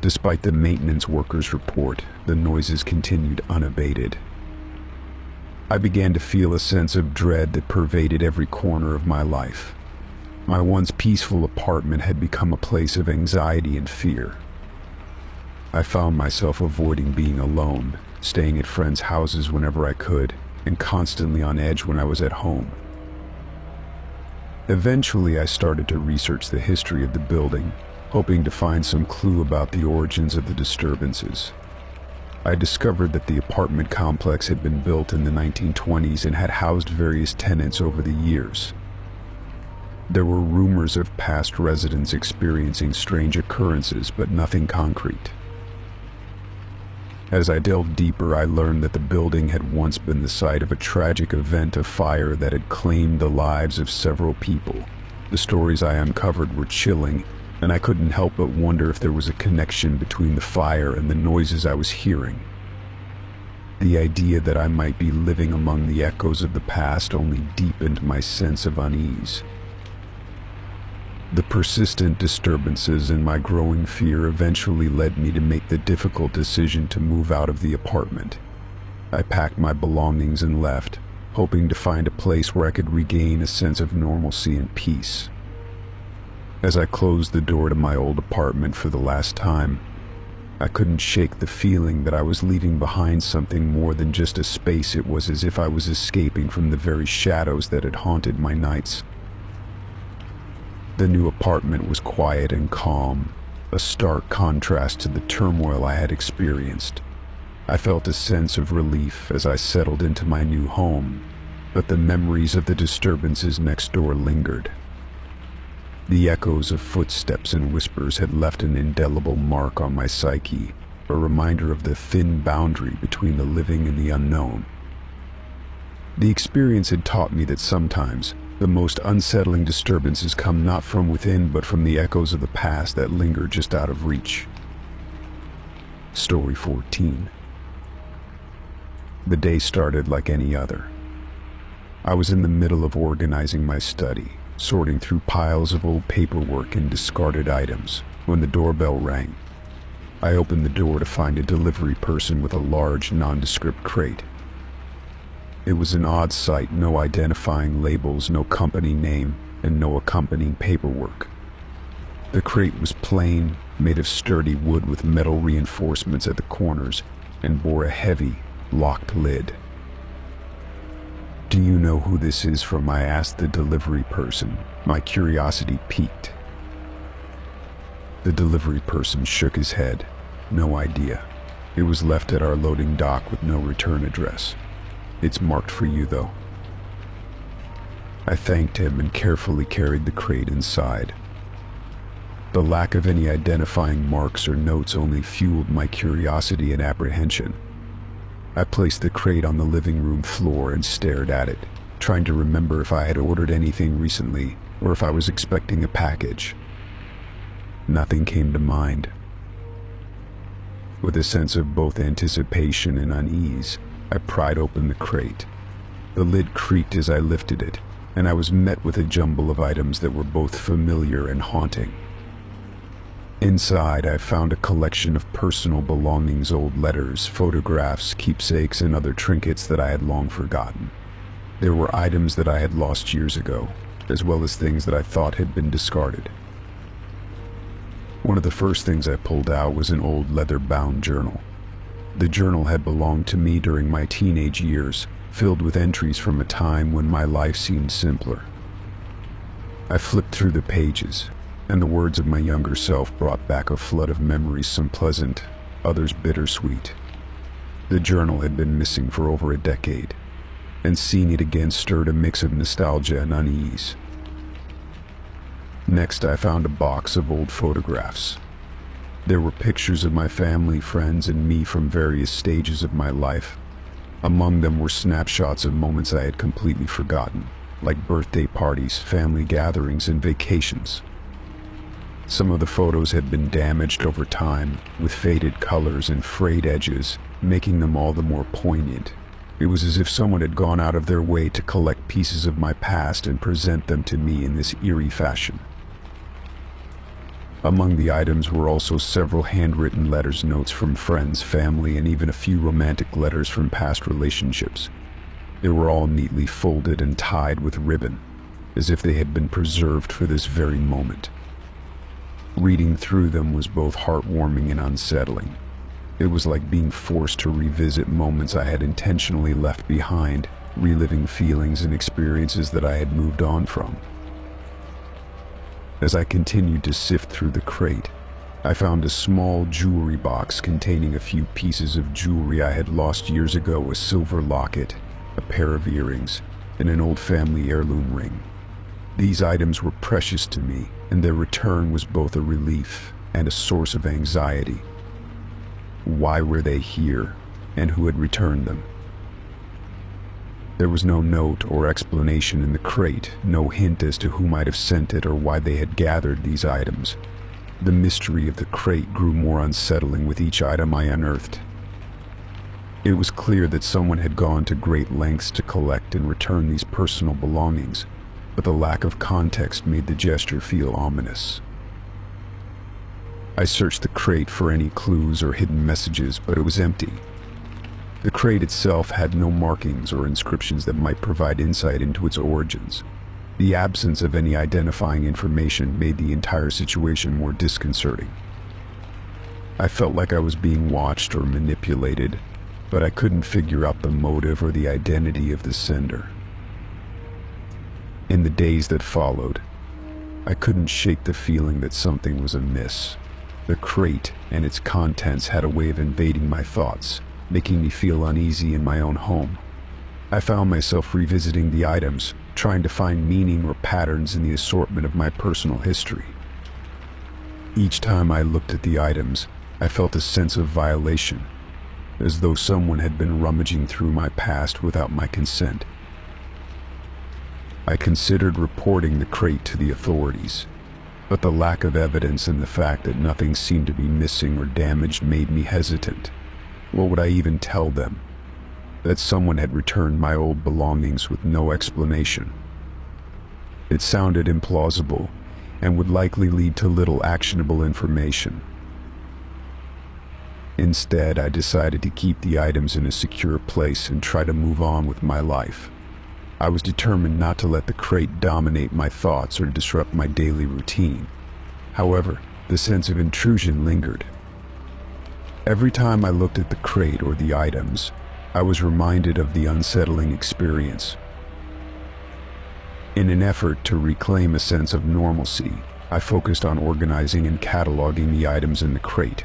Despite the maintenance worker's report, the noises continued unabated. I began to feel a sense of dread that pervaded every corner of my life. My once peaceful apartment had become a place of anxiety and fear. I found myself avoiding being alone, staying at friends' houses whenever I could, and constantly on edge when I was at home. Eventually, I started to research the history of the building, hoping to find some clue about the origins of the disturbances. I discovered that the apartment complex had been built in the 1920s and had housed various tenants over the years. There were rumors of past residents experiencing strange occurrences, but nothing concrete. As I delved deeper, I learned that the building had once been the site of a tragic event of fire that had claimed the lives of several people. The stories I uncovered were chilling, and I couldn't help but wonder if there was a connection between the fire and the noises I was hearing. The idea that I might be living among the echoes of the past only deepened my sense of unease. The persistent disturbances and my growing fear eventually led me to make the difficult decision to move out of the apartment. I packed my belongings and left, hoping to find a place where I could regain a sense of normalcy and peace. As I closed the door to my old apartment for the last time, I couldn't shake the feeling that I was leaving behind something more than just a space. It was as if I was escaping from the very shadows that had haunted my nights. The new apartment was quiet and calm, a stark contrast to the turmoil I had experienced. I felt a sense of relief as I settled into my new home, but the memories of the disturbances next door lingered. The echoes of footsteps and whispers had left an indelible mark on my psyche, a reminder of the thin boundary between the living and the unknown. The experience had taught me that sometimes the most unsettling disturbances come not from within but from the echoes of the past that linger just out of reach. Story 14. The day started like any other. I was in the middle of organizing my study, sorting through piles of old paperwork and discarded items, when the doorbell rang. I opened the door to find a delivery person with a large, nondescript crate. It was an odd sight, no identifying labels, no company name, and no accompanying paperwork. The crate was plain, made of sturdy wood with metal reinforcements at the corners, and bore a heavy, locked lid. "Do you know who this is from?" I asked the delivery person, my curiosity piqued. The delivery person shook his head. "No idea. It was left at our loading dock with no return address. It's marked for you, though." I thanked him and carefully carried the crate inside. The lack of any identifying marks or notes only fueled my curiosity and apprehension. I placed the crate on the living room floor and stared at it, trying to remember if I had ordered anything recently or if I was expecting a package. Nothing came to mind. With a sense of both anticipation and unease, I pried open the crate. The lid creaked as I lifted it, and I was met with a jumble of items that were both familiar and haunting. Inside, I found a collection of personal belongings, old letters, photographs, keepsakes, and other trinkets that I had long forgotten. There were items that I had lost years ago, as well as things that I thought had been discarded. One of the first things I pulled out was an old leather-bound journal. The journal had belonged to me during my teenage years, filled with entries from a time when my life seemed simpler. I flipped through the pages, and the words of my younger self brought back a flood of memories, some pleasant, others bittersweet. The journal had been missing for over a decade, and seeing it again stirred a mix of nostalgia and unease. Next, I found a box of old photographs. There were pictures of my family, friends, and me from various stages of my life. Among them were snapshots of moments I had completely forgotten, like birthday parties, family gatherings, and vacations. Some of the photos had been damaged over time, with faded colors and frayed edges, making them all the more poignant. It was as if someone had gone out of their way to collect pieces of my past and present them to me in this eerie fashion. Among the items were also several handwritten letters, notes from friends, family, and even a few romantic letters from past relationships. They were all neatly folded and tied with ribbon, as if they had been preserved for this very moment. Reading through them was both heartwarming and unsettling. It was like being forced to revisit moments I had intentionally left behind, reliving feelings and experiences that I had moved on from. As I continued to sift through the crate, I found a small jewelry box containing a few pieces of jewelry I had lost years ago: a silver locket, a pair of earrings, and an old family heirloom ring. These items were precious to me, and their return was both a relief and a source of anxiety. Why were they here, and who had returned them? There was no note or explanation in the crate, no hint as to who might have sent it or why they had gathered these items. The mystery of the crate grew more unsettling with each item I unearthed. It was clear that someone had gone to great lengths to collect and return these personal belongings, but the lack of context made the gesture feel ominous. I searched the crate for any clues or hidden messages, but it was empty. The crate itself had no markings or inscriptions that might provide insight into its origins. The absence of any identifying information made the entire situation more disconcerting. I felt like I was being watched or manipulated, but I couldn't figure out the motive or the identity of the sender. In the days that followed, I couldn't shake the feeling that something was amiss. The crate and its contents had a way of invading my thoughts, making me feel uneasy in my own home. I found myself revisiting the items, trying to find meaning or patterns in the assortment of my personal history. Each time I looked at the items, I felt a sense of violation, as though someone had been rummaging through my past without my consent. I considered reporting the crate to the authorities, but the lack of evidence and the fact that nothing seemed to be missing or damaged made me hesitant. What would I even tell them? That someone had returned my old belongings with no explanation. It sounded implausible and would likely lead to little actionable information. Instead, I decided to keep the items in a secure place and try to move on with my life. I was determined not to let the crate dominate my thoughts or disrupt my daily routine. However, the sense of intrusion lingered. Every time I looked at the crate or the items, I was reminded of the unsettling experience. In an effort to reclaim a sense of normalcy, I focused on organizing and cataloging the items in the crate.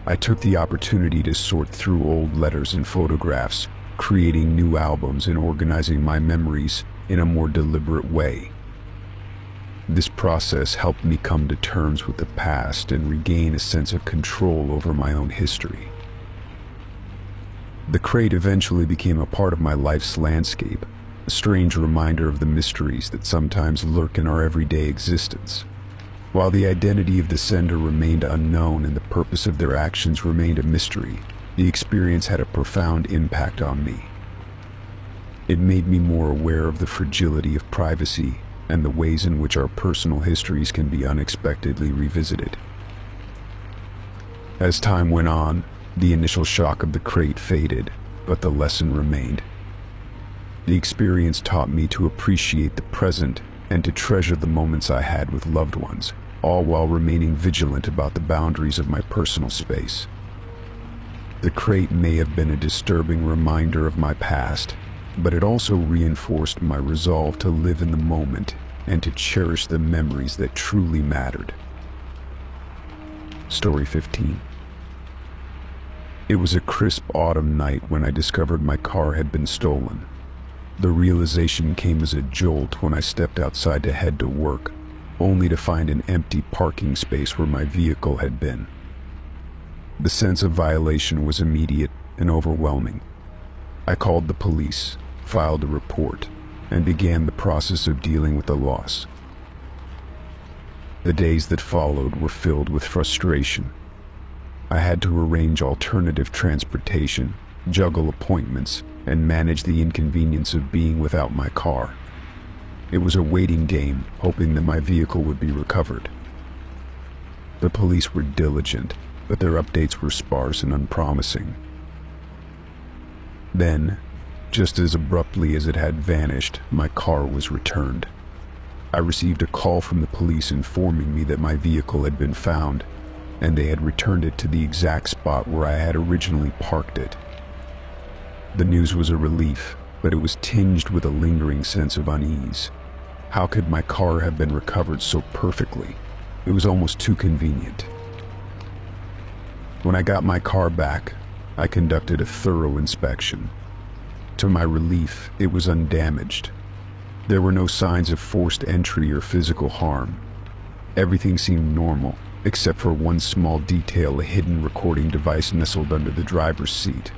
I took the opportunity to sort through old letters and photographs, creating new albums and organizing my memories in a more deliberate way. This process helped me come to terms with the past and regain a sense of control over my own history. The crate eventually became a part of my life's landscape, a strange reminder of the mysteries that sometimes lurk in our everyday existence. While the identity of the sender remained unknown and the purpose of their actions remained a mystery, the experience had a profound impact on me. It made me more aware of the fragility of privacy and the ways in which our personal histories can be unexpectedly revisited. As time went on, the initial shock of the crate faded, but the lesson remained. The experience taught me to appreciate the present and to treasure the moments I had with loved ones, all while remaining vigilant about the boundaries of my personal space. The crate may have been a disturbing reminder of my past, but it also reinforced my resolve to live in the moment and to cherish the memories that truly mattered. Story 15. It was a crisp autumn night when I discovered my car had been stolen. The realization came as a jolt when I stepped outside to head to work, only to find an empty parking space where my vehicle had been. The sense of violation was immediate and overwhelming. I called the police, filed a report, and began the process of dealing with the loss. The days that followed were filled with frustration. I had to arrange alternative transportation, juggle appointments, and manage the inconvenience of being without my car. It was a waiting game, hoping that my vehicle would be recovered. The police were diligent, but their updates were sparse and unpromising. Then, just as abruptly as it had vanished, my car was returned. I received a call from the police informing me that my vehicle had been found, and they had returned it to the exact spot where I had originally parked it. The news was a relief, but it was tinged with a lingering sense of unease. How could my car have been recovered so perfectly? It was almost too convenient. When I got my car back, I conducted a thorough inspection. To my relief, it was undamaged. There were no signs of forced entry or physical harm. Everything seemed normal, except for one small detail: a hidden recording device nestled under the driver's seat.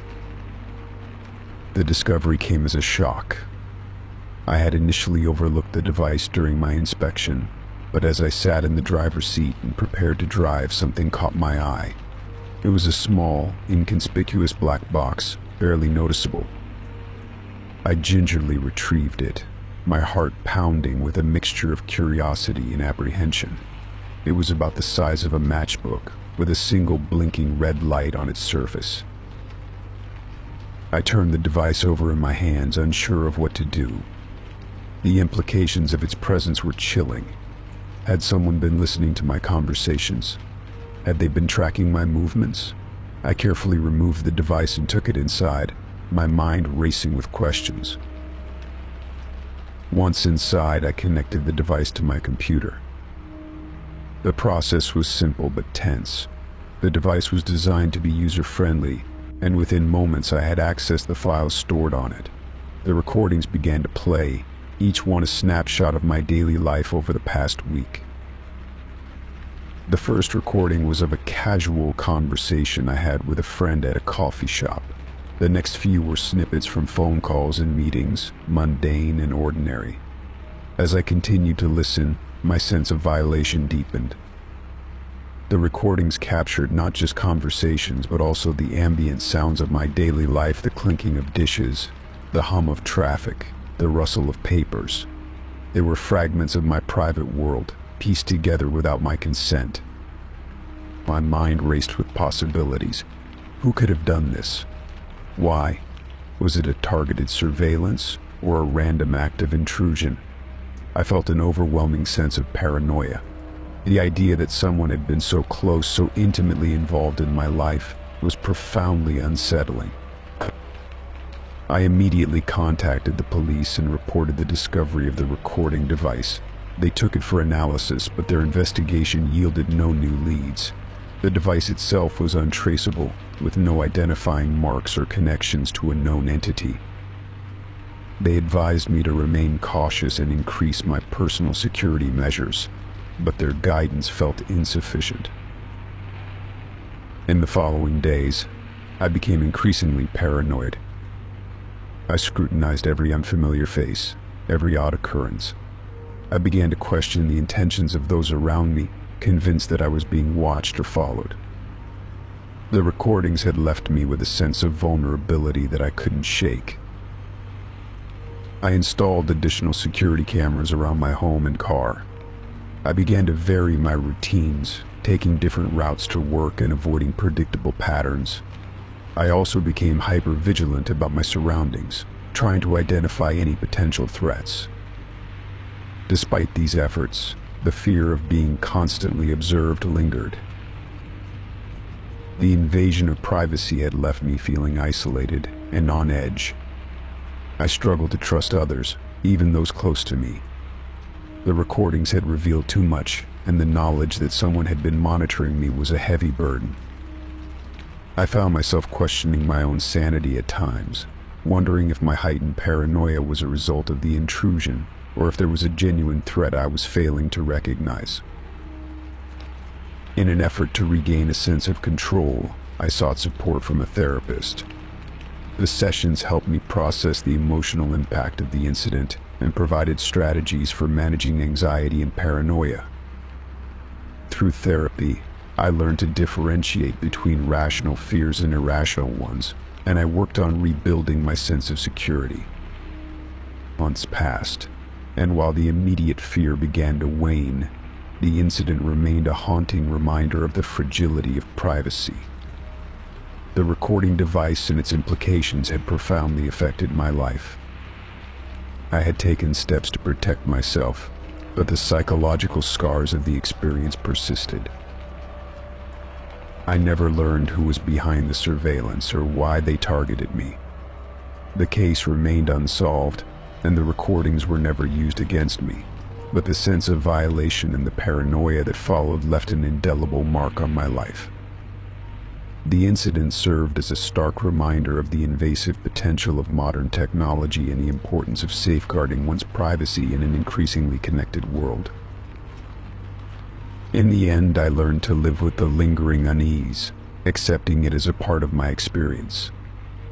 The discovery came as a shock. I had initially overlooked the device during my inspection, but as I sat in the driver's seat and prepared to drive, something caught my eye. It was a small, inconspicuous black box, barely noticeable. I gingerly retrieved it, my heart pounding with a mixture of curiosity and apprehension. It was about the size of a matchbook, with a single blinking red light on its surface. I turned the device over in my hands, unsure of what to do. The implications of its presence were chilling. Had someone been listening to my conversations? Had they been tracking my movements? I carefully removed the device and took it inside, my mind racing with questions. Once inside, I connected the device to my computer. The process was simple but tense. The device was designed to be user-friendly, and within moments I had accessed the files stored on it. The recordings began to play, each one a snapshot of my daily life over the past week. The first recording was of a casual conversation I had with a friend at a coffee shop. The next few were snippets from phone calls and meetings, mundane and ordinary. As I continued to listen, my sense of violation deepened. The recordings captured not just conversations, but also the ambient sounds of my daily life: the clinking of dishes, the hum of traffic, the rustle of papers. They were fragments of my private world, pieced together without my consent. My mind raced with possibilities. Who could have done this? Why? Was it a targeted surveillance or a random act of intrusion? I felt an overwhelming sense of paranoia. The idea that someone had been so close, so intimately involved in my life, was profoundly unsettling. I immediately contacted the police and reported the discovery of the recording device. They took it for analysis, but their investigation yielded no new leads. The device itself was untraceable, with no identifying marks or connections to a known entity. They advised me to remain cautious and increase my personal security measures, but their guidance felt insufficient. In the following days, I became increasingly paranoid. I scrutinized every unfamiliar face, every odd occurrence. I began to question the intentions of those around me, convinced that I was being watched or followed. The recordings had left me with a sense of vulnerability that I couldn't shake. I installed additional security cameras around my home and car. I began to vary my routines, taking different routes to work and avoiding predictable patterns. I also became hyper-vigilant about my surroundings, trying to identify any potential threats. Despite these efforts, the fear of being constantly observed lingered. The invasion of privacy had left me feeling isolated and on edge. I struggled to trust others, even those close to me. The recordings had revealed too much, and the knowledge that someone had been monitoring me was a heavy burden. I found myself questioning my own sanity at times, wondering if my heightened paranoia was a result of the intrusion, or if there was a genuine threat I was failing to recognize. In an effort to regain a sense of control, I sought support from a therapist. The sessions helped me process the emotional impact of the incident and provided strategies for managing anxiety and paranoia. Through therapy, I learned to differentiate between rational fears and irrational ones, and I worked on rebuilding my sense of security. Months passed, and while the immediate fear began to wane, the incident remained a haunting reminder of the fragility of privacy. The recording device and its implications had profoundly affected my life. I had taken steps to protect myself, but the psychological scars of the experience persisted. I never learned who was behind the surveillance or why they targeted me. The case remained unsolved, and the recordings were never used against me, but the sense of violation and the paranoia that followed left an indelible mark on my life. The incident served as a stark reminder of the invasive potential of modern technology and the importance of safeguarding one's privacy in an increasingly connected world. In the end, I learned to live with the lingering unease, accepting it as a part of my experience.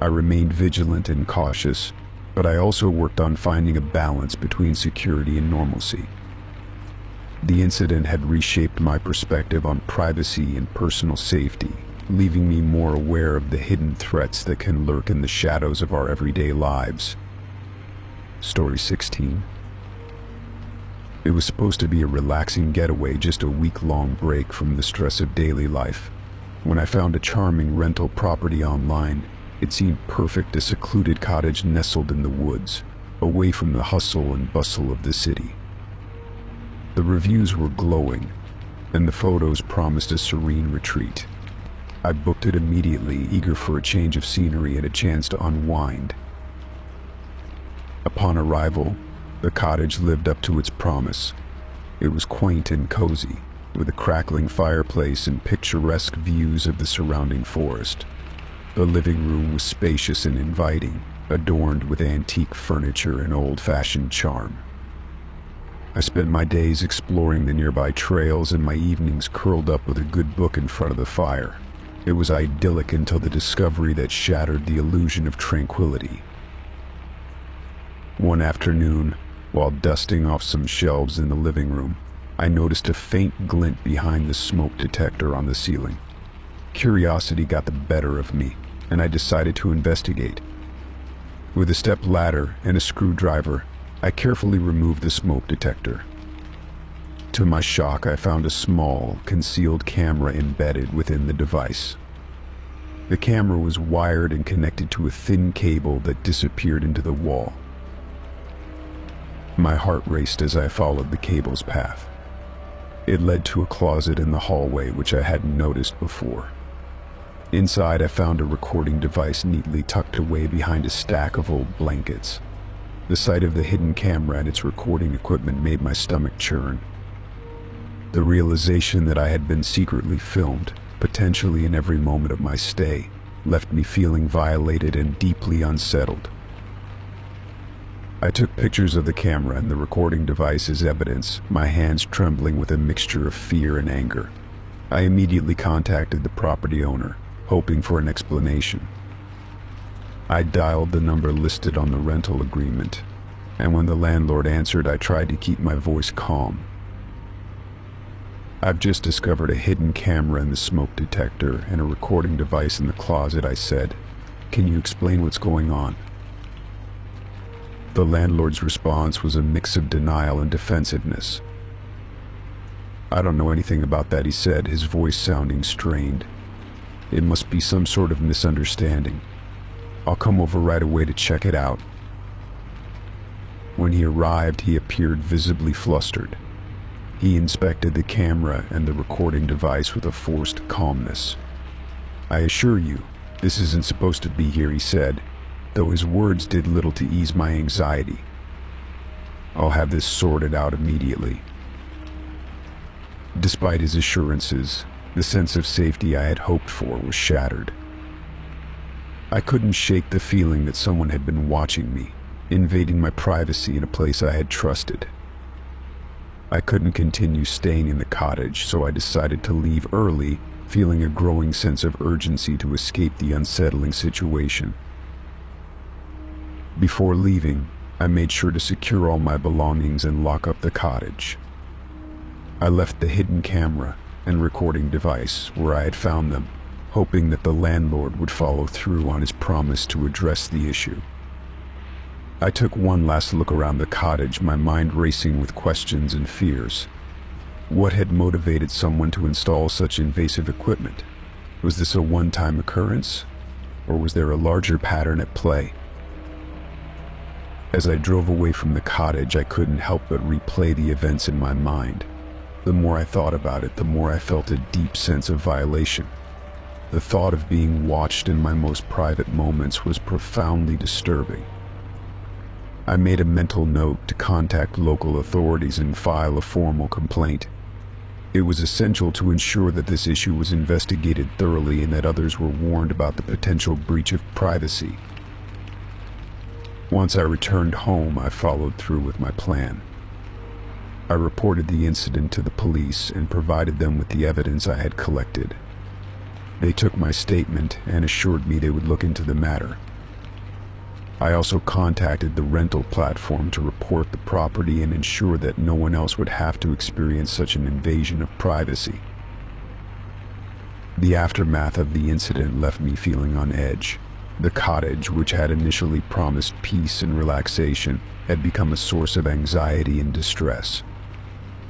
I remained vigilant and cautious, but I also worked on finding a balance between security and normalcy. The incident had reshaped my perspective on privacy and personal safety, leaving me more aware of the hidden threats that can lurk in the shadows of our everyday lives. Story 16. It was supposed to be a relaxing getaway, just a week-long break from the stress of daily life. When I found a charming rental property online, it seemed perfect, a secluded cottage nestled in the woods, away from the hustle and bustle of the city. The reviews were glowing, and the photos promised a serene retreat. I booked it immediately, eager for a change of scenery and a chance to unwind. Upon arrival, the cottage lived up to its promise. It was quaint and cozy, with a crackling fireplace and picturesque views of the surrounding forest. The living room was spacious and inviting, adorned with antique furniture and old-fashioned charm. I spent my days exploring the nearby trails and my evenings curled up with a good book in front of the fire. It was idyllic until the discovery that shattered the illusion of tranquility. One afternoon, while dusting off some shelves in the living room, I noticed a faint glint behind the smoke detector on the ceiling. Curiosity got the better of me, and I decided to investigate. With a step ladder and a screwdriver, I carefully removed the smoke detector. To my shock, I found a small, concealed camera embedded within the device. The camera was wired and connected to a thin cable that disappeared into the wall. My heart raced as I followed the cable's path. It led to a closet in the hallway which I hadn't noticed before. Inside, I found a recording device neatly tucked away behind a stack of old blankets. The sight of the hidden camera and its recording equipment made my stomach churn. The realization that I had been secretly filmed, potentially in every moment of my stay, left me feeling violated and deeply unsettled. I took pictures of the camera and the recording device as evidence, my hands trembling with a mixture of fear and anger. I immediately contacted the property owner, hoping for an explanation. I dialed the number listed on the rental agreement, and when the landlord answered, I tried to keep my voice calm. "I've just discovered a hidden camera in the smoke detector and a recording device in the closet," I said. "Can you explain what's going on?" The landlord's response was a mix of denial and defensiveness. "I don't know anything about that," he said, his voice sounding strained. "It must be some sort of misunderstanding. I'll come over right away to check it out." When he arrived, he appeared visibly flustered. He inspected the camera and the recording device with a forced calmness. "I assure you, this isn't supposed to be here," he said, though his words did little to ease my anxiety. "I'll have this sorted out immediately." Despite his assurances, the sense of safety I had hoped for was shattered. I couldn't shake the feeling that someone had been watching me, invading my privacy in a place I had trusted. I couldn't continue staying in the cottage, so I decided to leave early, feeling a growing sense of urgency to escape the unsettling situation. Before leaving, I made sure to secure all my belongings and lock up the cottage. I left the hidden camera and recording device where I had found them, hoping that the landlord would follow through on his promise to address the issue. I took one last look around the cottage, my mind racing with questions and fears. What had motivated someone to install such invasive equipment? Was this a one-time occurrence, or was there a larger pattern at play? As I drove away from the cottage, I couldn't help but replay the events in my mind. The more I thought about it, the more I felt a deep sense of violation. The thought of being watched in my most private moments was profoundly disturbing. I made a mental note to contact local authorities and file a formal complaint. It was essential to ensure that this issue was investigated thoroughly and that others were warned about the potential breach of privacy. Once I returned home, I followed through with my plan. I reported the incident to the police and provided them with the evidence I had collected. They took my statement and assured me they would look into the matter. I also contacted the rental platform to report the property and ensure that no one else would have to experience such an invasion of privacy. The aftermath of the incident left me feeling on edge. The cottage, which had initially promised peace and relaxation, had become a source of anxiety and distress.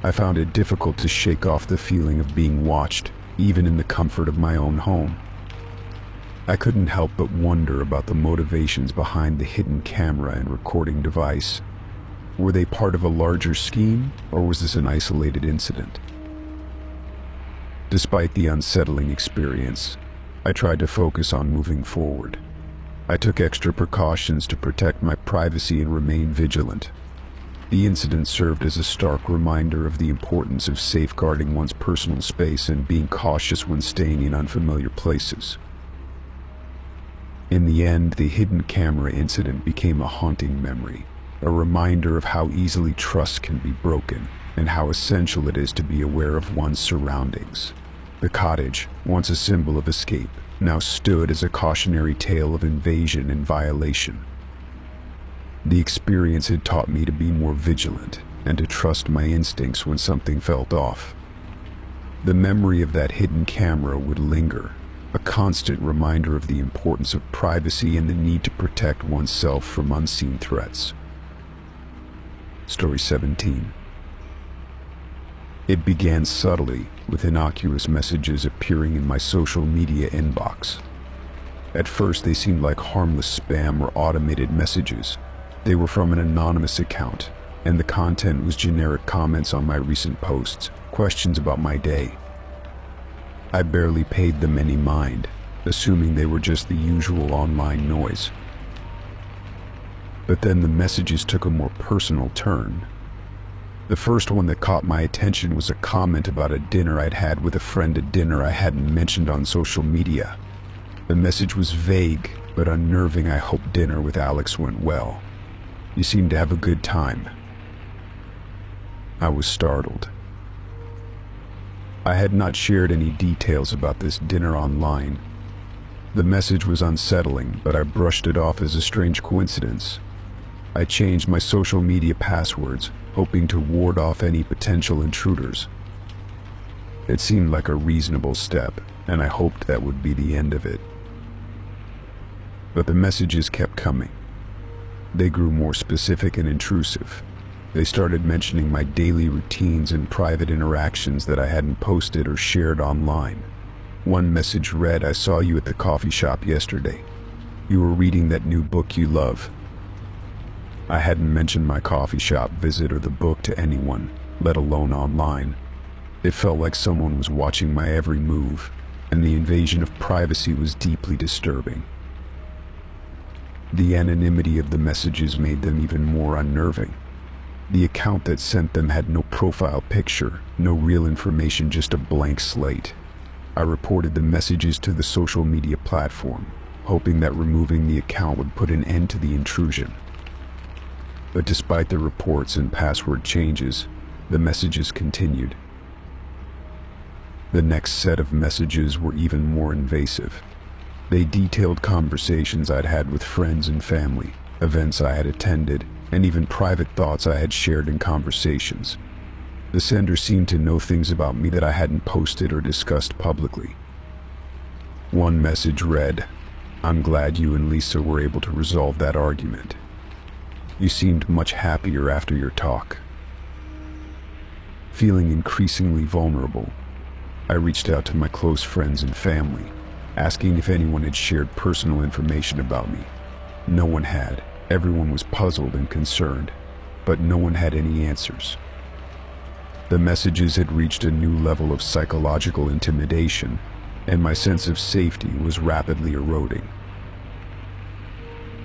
I found it difficult to shake off the feeling of being watched, even in the comfort of my own home. I couldn't help but wonder about the motivations behind the hidden camera and recording device. Were they part of a larger scheme, or was this an isolated incident? Despite the unsettling experience, I tried to focus on moving forward. I took extra precautions to protect my privacy and remain vigilant. The incident served as a stark reminder of the importance of safeguarding one's personal space and being cautious when staying in unfamiliar places. In the end, the hidden camera incident became a haunting memory, a reminder of how easily trust can be broken and how essential it is to be aware of one's surroundings. The cottage, once a symbol of escape, now stood as a cautionary tale of invasion and violation. The experience had taught me to be more vigilant and to trust my instincts when something felt off. The memory of that hidden camera would linger, a constant reminder of the importance of privacy and the need to protect oneself from unseen threats. Story 17. It began subtly, with innocuous messages appearing in my social media inbox. At first, they seemed like harmless spam or automated messages. They were from an anonymous account, and the content was generic comments on my recent posts, questions about my day. I barely paid them any mind, assuming they were just the usual online noise. But then the messages took a more personal turn. The first one that caught my attention was a comment about a dinner I'd had with a friend at dinner I hadn't mentioned on social media. The message was vague, but unnerving. I hope dinner with Alex went well. You seem to have a good time. I was startled. I had not shared any details about this dinner online. The message was unsettling, but I brushed it off as a strange coincidence. I changed my social media passwords, hoping to ward off any potential intruders. It seemed like a reasonable step, and I hoped that would be the end of it. But the messages kept coming. They grew more specific and intrusive. They started mentioning my daily routines and private interactions that I hadn't posted or shared online. One message read, "I saw you at the coffee shop yesterday. You were reading that new book you love." I hadn't mentioned my coffee shop visit or the book to anyone, let alone online. It felt like someone was watching my every move, and the invasion of privacy was deeply disturbing. The anonymity of the messages made them even more unnerving. The account that sent them had no profile picture, no real information, just a blank slate. I reported the messages to the social media platform, hoping that removing the account would put an end to the intrusion. But despite the reports and password changes, the messages continued. The next set of messages were even more invasive. They detailed conversations I'd had with friends and family, events I had attended, and even private thoughts I had shared in conversations. The sender seemed to know things about me that I hadn't posted or discussed publicly. One message read, "I'm glad you and Lisa were able to resolve that argument. You seemed much happier after your talk." Feeling increasingly vulnerable, I reached out to my close friends and family, asking if anyone had shared personal information about me. No one had. Everyone was puzzled and concerned, but no one had any answers. The messages had reached a new level of psychological intimidation. and my sense of safety was rapidly eroding.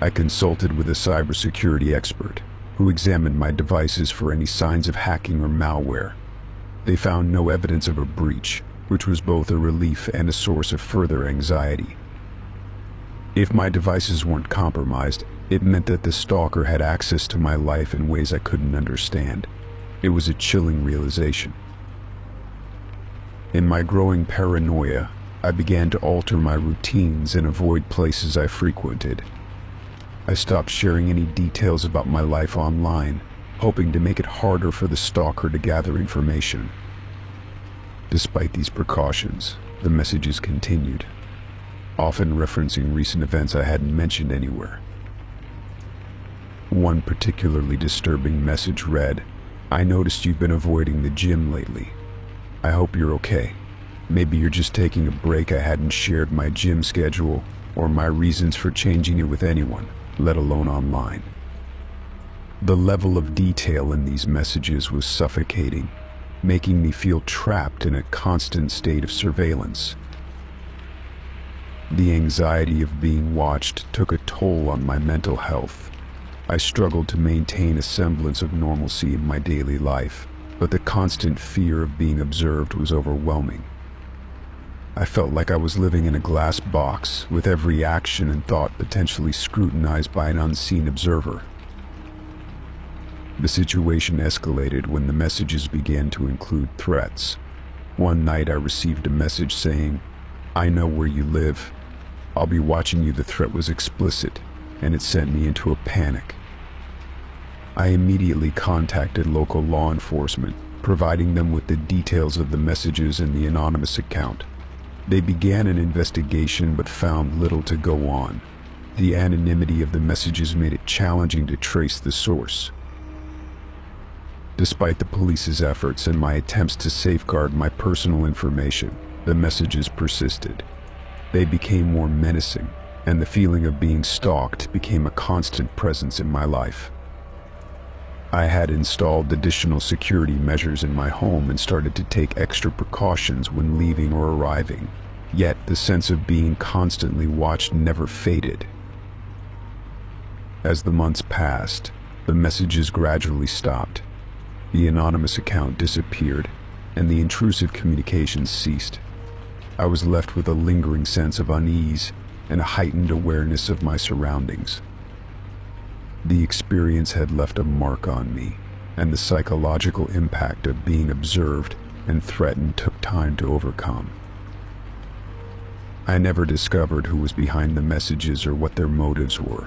I consulted with a cybersecurity expert who examined my devices for any signs of hacking or malware. They found no evidence of a breach, which was both a relief and a source of further anxiety. If my devices weren't compromised, it meant that the stalker had access to my life in ways I couldn't understand. It was a chilling realization. In my growing paranoia, I began to alter my routines and avoid places I frequented. I stopped sharing any details about my life online, hoping to make it harder for the stalker to gather information. Despite these precautions, the messages continued, often referencing recent events I hadn't mentioned anywhere. One particularly disturbing message read, "I noticed you've been avoiding the gym lately. I hope you're okay. Maybe you're just taking a break." I hadn't shared my gym schedule or my reasons for changing it with anyone, let alone online. The level of detail in these messages was suffocating, making me feel trapped in a constant state of surveillance. The anxiety of being watched took a toll on my mental health. I struggled to maintain a semblance of normalcy in my daily life, but the constant fear of being observed was overwhelming. I felt like I was living in a glass box, with every action and thought potentially scrutinized by an unseen observer. The situation escalated when the messages began to include threats. One night I received a message saying, "I know where you live. I'll be watching you." The threat was explicit, and it sent me into a panic. I immediately contacted local law enforcement, providing them with the details of the messages and the anonymous account. They began an investigation but found little to go on. The anonymity of the messages made it challenging to trace the source. Despite the police's efforts and my attempts to safeguard my personal information, the messages persisted. They became more menacing, and the feeling of being stalked became a constant presence in my life. I had installed additional security measures in my home and started to take extra precautions when leaving or arriving. Yet the sense of being constantly watched never faded. As the months passed, the messages gradually stopped. The anonymous account disappeared, and the intrusive communications ceased. I was left with a lingering sense of unease and a heightened awareness of my surroundings. The experience had left a mark on me, and the psychological impact of being observed and threatened took time to overcome. I never discovered who was behind the messages or what their motives were.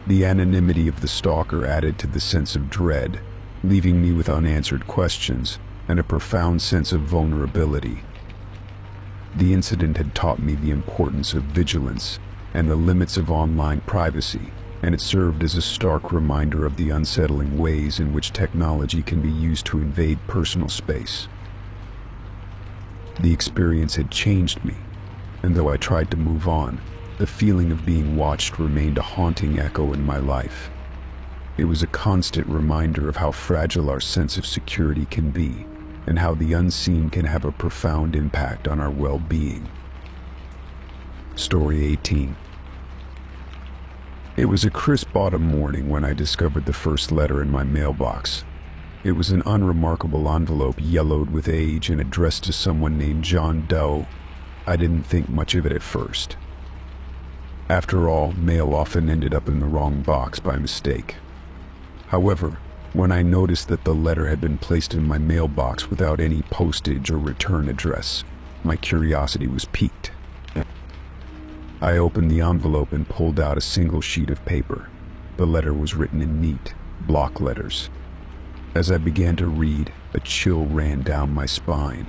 The anonymity of the stalker added to the sense of dread, leaving me with unanswered questions and a profound sense of vulnerability. The incident had taught me the importance of vigilance and the limits of online privacy, and it served as a stark reminder of the unsettling ways in which technology can be used to invade personal space. The experience had changed me, and though I tried to move on, the feeling of being watched remained a haunting echo in my life. It was a constant reminder of how fragile our sense of security can be, and how the unseen can have a profound impact on our well-being. Story 18. It was a crisp autumn morning when I discovered the first letter in my mailbox. It was an unremarkable envelope yellowed with age and addressed to someone named John Doe. I didn't think much of it at first. After all, mail often ended up in the wrong box by mistake. However, when I noticed that the letter had been placed in my mailbox without any postage or return address, my curiosity was piqued. I opened the envelope and pulled out a single sheet of paper. The letter was written in neat, block letters. As I began to read, a chill ran down my spine.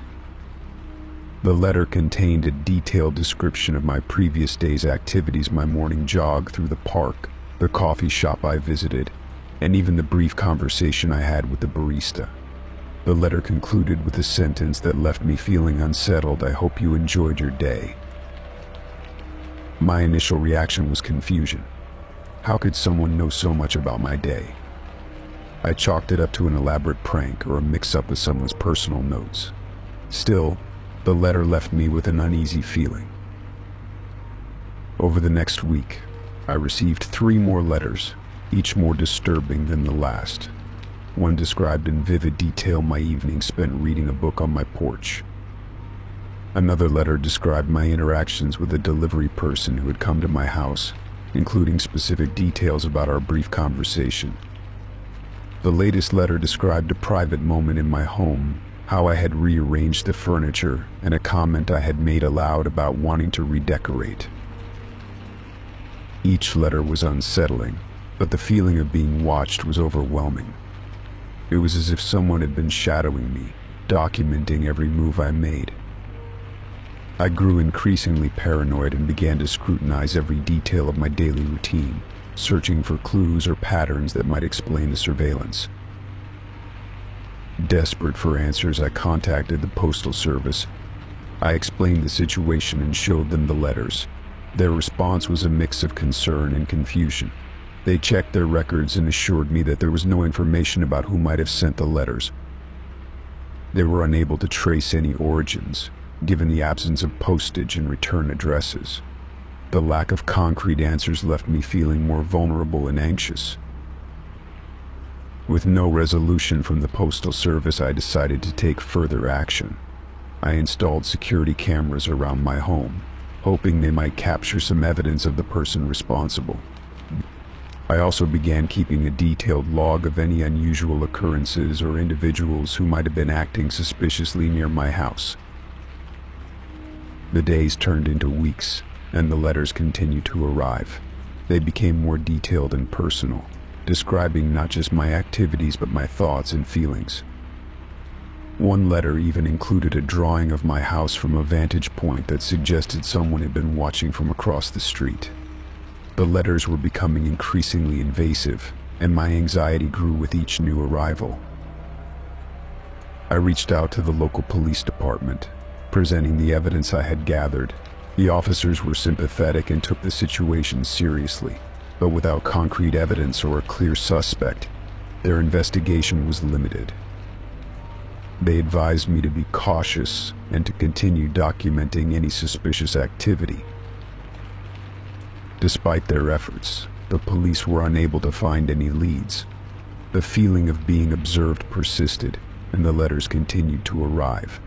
The letter contained a detailed description of my previous day's activities: my morning jog through the park, the coffee shop I visited, and even the brief conversation I had with the barista. The letter concluded with a sentence that left me feeling unsettled. "I hope you enjoyed your day." My initial reaction was confusion. How could someone know so much about my day? I chalked it up to an elaborate prank or a mix-up with someone's personal notes. Still, The letter left me with an uneasy feeling. Over the next week, I received 3 more letters, each more disturbing than the last. One described in vivid detail my evening spent reading a book on my porch. Another letter described my interactions with a delivery person who had come to my house, including specific details about our brief conversation. The latest letter described a private moment in my home, how I had rearranged the furniture, and a comment I had made aloud about wanting to redecorate. Each letter was unsettling, but the feeling of being watched was overwhelming. It was as if someone had been shadowing me, documenting every move I made. I grew increasingly paranoid and began to scrutinize every detail of my daily routine, searching for clues or patterns that might explain the surveillance. Desperate for answers, I contacted the Postal Service. I explained the situation and showed them the letters. Their response was a mix of concern and confusion. They checked their records and assured me that there was no information about who might have sent the letters. They were unable to trace any origins, given the absence of postage and return addresses. The lack of concrete answers left me feeling more vulnerable and anxious. With no resolution from the Postal Service, I decided to take further action. I installed security cameras around my home, hoping they might capture some evidence of the person responsible. I also began keeping a detailed log of any unusual occurrences or individuals who might have been acting suspiciously near my house. The days turned into weeks, and the letters continued to arrive. They became more detailed and personal, describing not just my activities but my thoughts and feelings. One letter even included a drawing of my house from a vantage point that suggested someone had been watching from across the street. The letters were becoming increasingly invasive, and my anxiety grew with each new arrival. I reached out to the local police department, presenting the evidence I had gathered. The officers were sympathetic and took the situation seriously, but without concrete evidence or a clear suspect, their investigation was limited. They advised me to be cautious and to continue documenting any suspicious activity. Despite their efforts, the police were unable to find any leads. The feeling of being observed persisted, and the letters continued to arrive.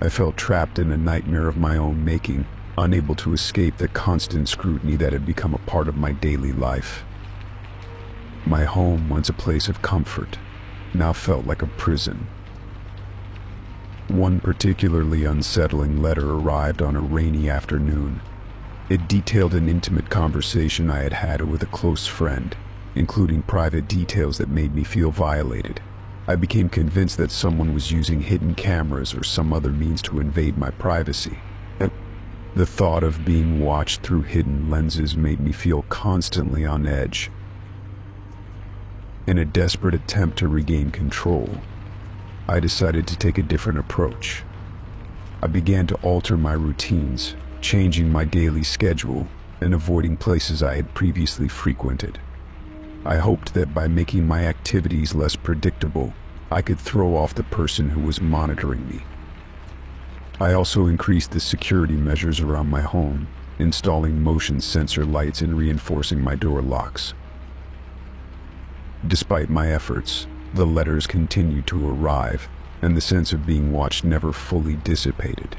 I felt trapped in a nightmare of my own making, unable to escape the constant scrutiny that had become a part of my daily life. My home, once a place of comfort, now felt like a prison. One particularly unsettling letter arrived on a rainy afternoon. It detailed an intimate conversation I had had with a close friend, including private details that made me feel violated. I became convinced that someone was using hidden cameras or some other means to invade my privacy. The thought of being watched through hidden lenses made me feel constantly on edge. In a desperate attempt to regain control, I decided to take a different approach. I began to alter my routines, changing my daily schedule and avoiding places I had previously frequented. I hoped that by making my activities less predictable, I could throw off the person who was monitoring me. I also increased the security measures around my home, installing motion sensor lights and reinforcing my door locks. Despite my efforts, the letters continued to arrive, and the sense of being watched never fully dissipated.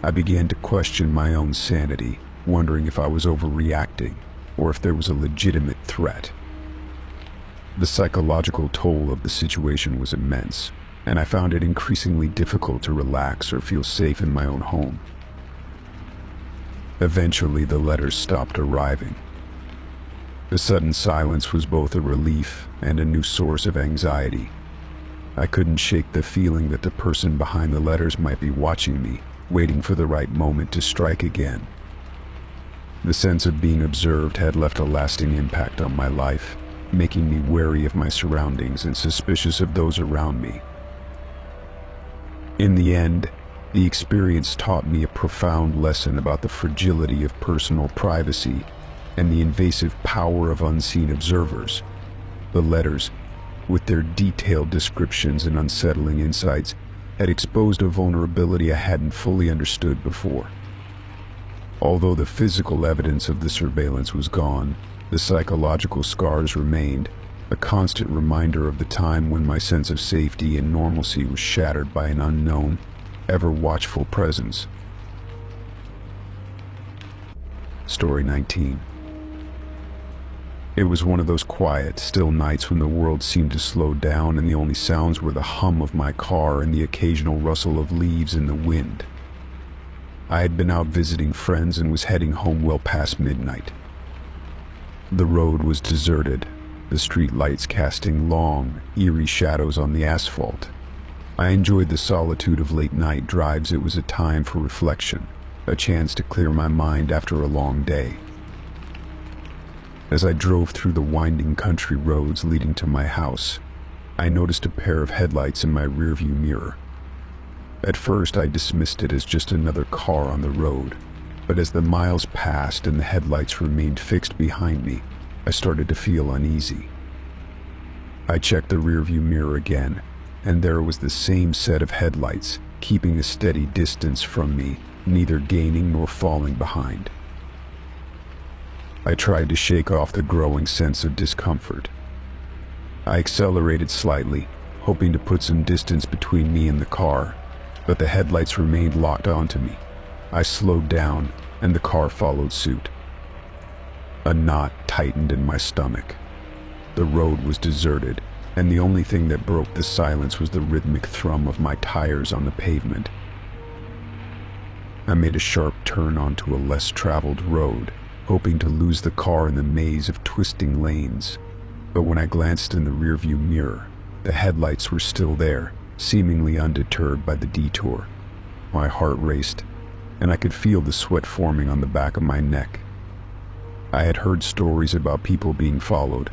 I began to question my own sanity, wondering if I was overreacting, or if there was a legitimate threat. The psychological toll of the situation was immense, and I found it increasingly difficult to relax or feel safe in my own home. Eventually, the letters stopped arriving. The sudden silence was both a relief and a new source of anxiety. I couldn't shake the feeling that the person behind the letters might be watching me, waiting for the right moment to strike again. The sense of being observed had left a lasting impact on my life, making me wary of my surroundings and suspicious of those around me. In the end, the experience taught me a profound lesson about the fragility of personal privacy and the invasive power of unseen observers. The letters, with their detailed descriptions and unsettling insights, had exposed a vulnerability I hadn't fully understood before. Although the physical evidence of the surveillance was gone, the psychological scars remained, a constant reminder of the time when my sense of safety and normalcy was shattered by an unknown, ever-watchful presence. Story 19. It was one of those quiet, still nights when the world seemed to slow down and the only sounds were the hum of my car and the occasional rustle of leaves in the wind. I had been out visiting friends and was heading home well past midnight. The road was deserted, the street lights casting long, eerie shadows on the asphalt. I enjoyed the solitude of late-night drives. It was a time for reflection, a chance to clear my mind after a long day. As I drove through the winding country roads leading to my house, I noticed a pair of headlights in my rearview mirror. At first, I dismissed it as just another car on the road, but as the miles passed and the headlights remained fixed behind me, I started to feel uneasy. I checked the rearview mirror again, and there was the same set of headlights, keeping a steady distance from me, neither gaining nor falling behind. I tried to shake off the growing sense of discomfort. I accelerated slightly, hoping to put some distance between me and the car, but the headlights remained locked onto me. I slowed down, and the car followed suit. A knot tightened in my stomach. The road was deserted, and the only thing that broke the silence was the rhythmic thrum of my tires on the pavement. I made a sharp turn onto a less traveled road, hoping to lose the car in the maze of twisting lanes. But when I glanced in the rearview mirror, the headlights were still there, seemingly undeterred by the detour. My heart raced, and I could feel the sweat forming on the back of my neck. I had heard stories about people being followed,